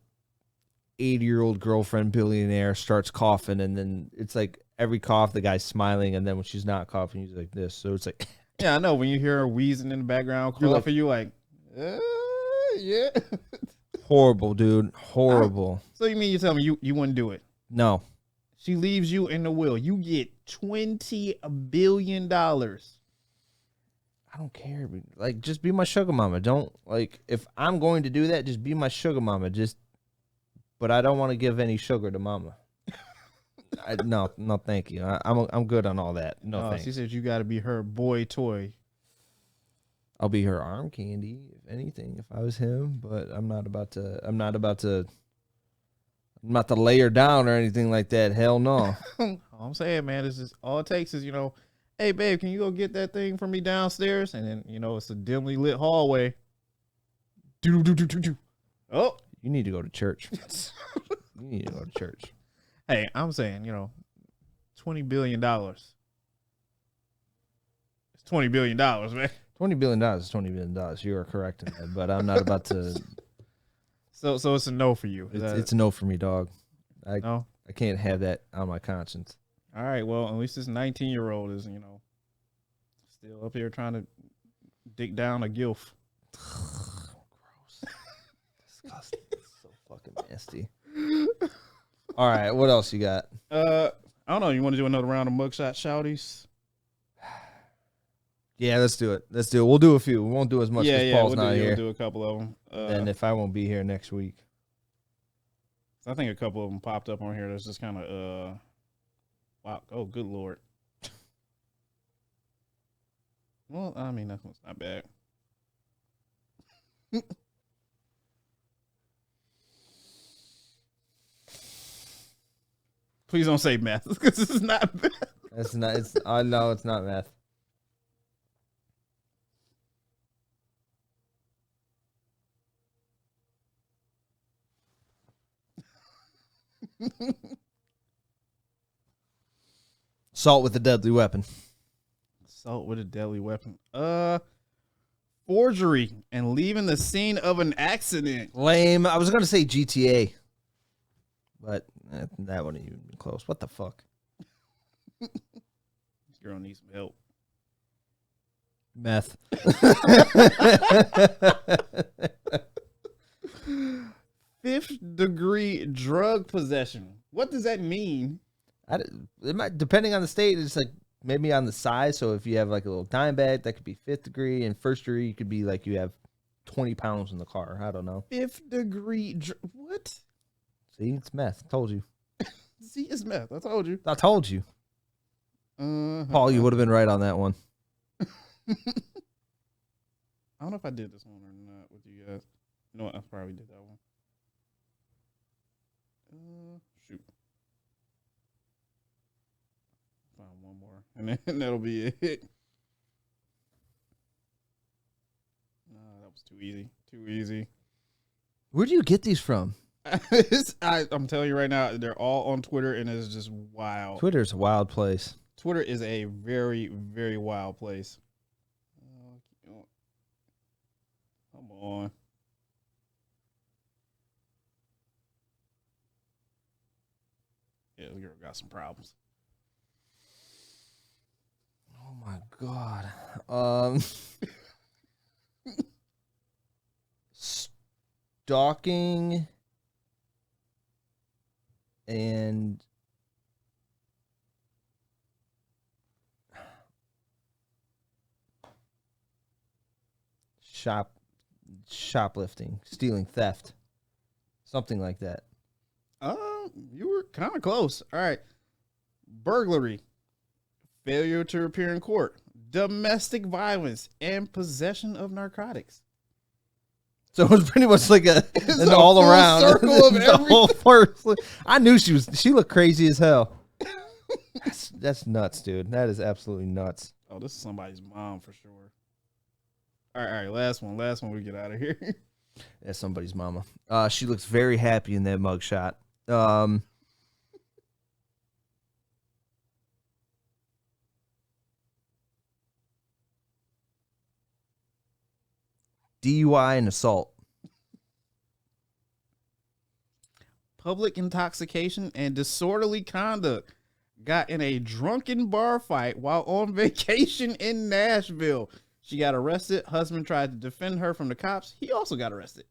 80-year-old girlfriend billionaire starts coughing, and then it's like every cough the guy's smiling, and then when she's not coughing he's like this. So it's like, yeah, I know, when you hear her wheezing in the background coughing, you're like yeah. Horrible, dude. Horrible. So you mean you tell me you wouldn't do it? No. She leaves you in the will. You get $20 billion. I don't care. Like, just be my sugar mama. Don't, like, if I'm going to do that, just be my sugar mama. But I don't want to give any sugar to mama. No, thank you. I'm good on all that. No, thanks. She said you got to be her boy toy. I'll be her arm candy, if anything, if I was him. But I'm not about to lay her down or anything like that. Hell no. All I'm saying, man, is all it takes is, hey, babe, can you go get that thing for me downstairs? And then, it's a dimly lit hallway. Oh, You need to go to church. You need to go to church. Hey, I'm saying, $20 billion. It's $20 billion, man. $20 billion is $20 billion. You are correct in that, but I'm not about to. So it's a no for you. It's a no for me, dog. No? I can't have that on my conscience. All right, well, at least this 19-year-old is, still up here trying to dig down a gilf. Gross. Disgusting. So fucking nasty. All right, what else you got? I don't know. You want to do another round of mugshot shouties? Yeah, let's do it. We'll do a few. We won't do as much because Paul's not here. We'll do a couple of them. And if I won't be here next week. I think a couple of them popped up on here that's just kind of, wow. Oh, good Lord. Well, I mean, that one's not bad. Please don't say meth, because this is not meth. It's not. No, it's not meth. Assault with a deadly weapon. Assault with a deadly weapon. Forgery and leaving the scene of an accident. Lame. I was gonna say GTA, but that wouldn't even be close. What the fuck? This girl needs some help. Meth. Fifth-degree drug possession. What does that mean? It might, depending on the state, it's like maybe on the size. So if you have like a little dime bag, that could be 5th degree, and 1st degree could be like you have 20 pounds in the car. I don't know. 5th-degree what? See, it's meth. Told you. See, it's meth. I told you. I told you. Paul, you would have been right on that one. I don't know if I did this one or not with you guys. You know what? I probably did that one. Shoot. Find one more, and then that'll be it. No, that was too easy. Too easy. Where do you get these from? I'm telling you right now, they're all on Twitter, and it's just wild. Twitter's a wild place. Twitter is a very, very wild place. Come on. Yeah, this girl got some problems. Oh my god. Stalking and shoplifting, stealing, theft, something like that. You were kind of close. All right. Burglary, failure to appear in court, domestic violence, and possession of narcotics. So it was pretty much like an a all full around circle of the whole first. I knew she looked crazy as hell. That's nuts, dude. That is absolutely nuts. Oh, this is somebody's mom for sure. All right. Last one. We get out of here. That's somebody's mama. She looks very happy in that mugshot. DUI and assault. Public intoxication and disorderly conduct. Got in a drunken bar fight while on vacation in Nashville. She got arrested. Husband tried to defend her from the cops. He also got arrested.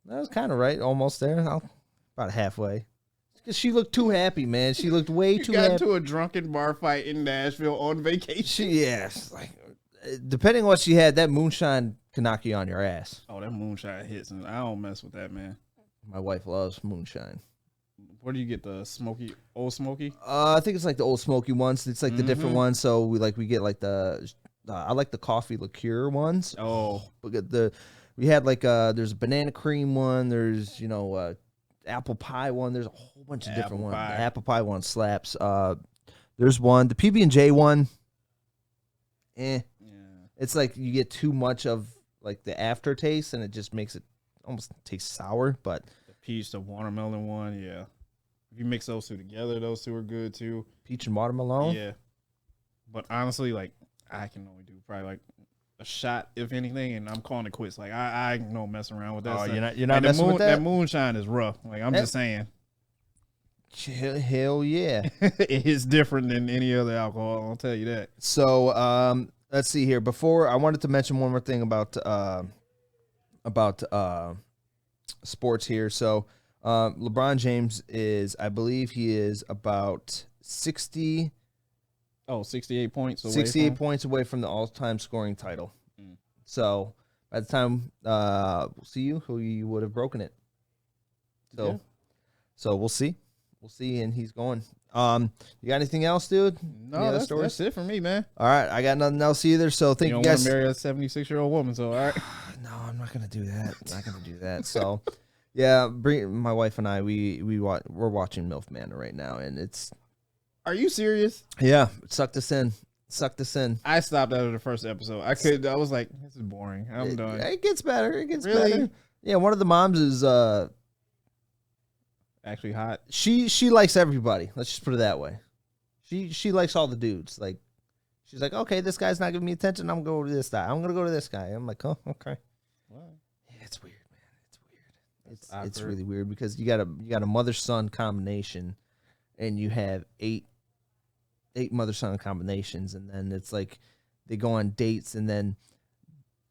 That was kind of right. Almost there. About halfway. Because she looked too happy, man. She looked way too happy. Got into a drunken bar fight in Nashville on vacation. Yes. Like, depending on what she had, that moonshine can knock you on your ass. Oh, that moonshine hits. And I don't mess with that, man. My wife loves moonshine. Where do you get the Old Smoky? I think it's like the Old Smoky ones. It's like the different ones. So we get like I like the coffee liqueur ones. Oh, we had like there's a banana cream one. There's apple pie one. There's a whole bunch of different ones. The apple pie one slaps. There's one, the PB&J one. Yeah. It's like you get too much of like the aftertaste, and it just makes it almost taste sour. But The peach, the watermelon one, yeah. If you mix those two together, those two are good too. peach and watermelon. Yeah. But honestly, like I can only do probably like a shot, if anything, and I'm calling it quits. Like I ain't no messing around with that. Oh, stuff. you're not And messing with that? That moonshine is rough. Like I'm just saying. Hell yeah. It is different than any other alcohol, I'll tell you that. So let's see here. Before, I wanted to mention one more thing about sports here. So LeBron James is, I believe he is about 68 points away. 68 points away from the all-time scoring title. So by the time we'll see who you would have broken it. So we'll see. We'll see, and he's going. You got anything else, dude? No, that's it for me, man. All right, I got nothing else either. So thank you don't guys. Want to marry a 76-year-old woman, so all right. No, I'm not gonna do that. Not gonna do that. So, yeah, my wife and I we're watching Milf Manor right now, and it's. Are you serious? Yeah, it sucked us in. I stopped after the first episode. I was like, this is boring. I'm done. It gets better. It gets Really? better. Yeah, one of the moms is actually hot. She likes everybody. Let's just put it that way. She likes all the dudes. Like, she's like, okay, this guy's not giving me attention. I'm going to go to this guy. I'm gonna go to this guy. I'm like, oh, okay. Wow. Yeah, it's weird, man. It's weird. It's really weird because you got a mother-son combination, and you have eight mother-son combinations, and then it's like they go on dates, and then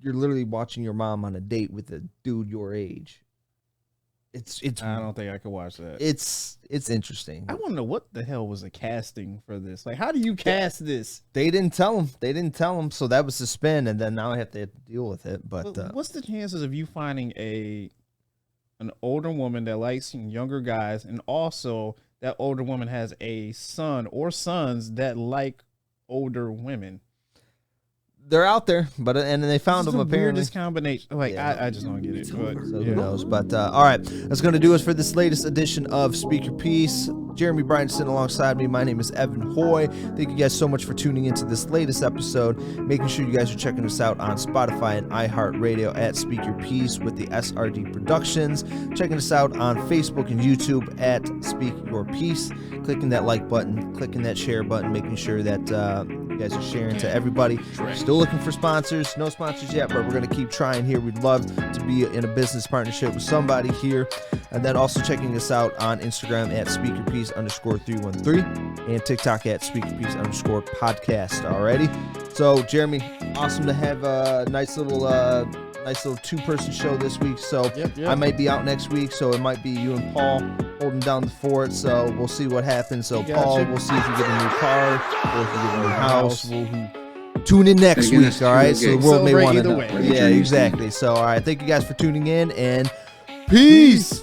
you're literally watching your mom on a date with a dude your age. It's. I don't think I could watch that. It's interesting. I want to know what the hell was the casting for this. Like, how do you cast this? They didn't tell him. So that was the spin, and then now I have to deal with it. But what's the chances of you finding an older woman that likes younger guys, and also that older woman has a son or sons that like older women? They're out there, but and they found them apparently. Weirdest combination. Like, yeah. I just don't get it. But so who knows? But all right, that's going to do us for this latest edition of Speak Your Piece. Jeremy Bryant sitting alongside me. My name is Evan Hoy. Thank you guys so much for tuning into this latest episode. Making sure you guys are checking us out on Spotify and iHeartRadio at Speak Your Piece with the SRD Productions. Checking us out on Facebook and YouTube at Speak Your Piece. Clicking that like button, clicking that share button, making sure that you guys are sharing to everybody. Still looking for sponsors. No sponsors yet, but we're going to keep trying here. We'd love to be in a business partnership with somebody here. And then also checking us out on Instagram at speakerpiece_313 and TikTok at speakerpiece_podcast. Alrighty. So Jeremy, awesome to have a nice little two-person show this week. So yep. I might be out next week, so it might be you and Paul holding down the fort. So we'll see what happens. So Paul, we'll see if you get a new car or if you get a new house. We'll tune in next week. All right. So the world may want to know. Yeah, exactly. So all right. Thank you guys for tuning in, and peace.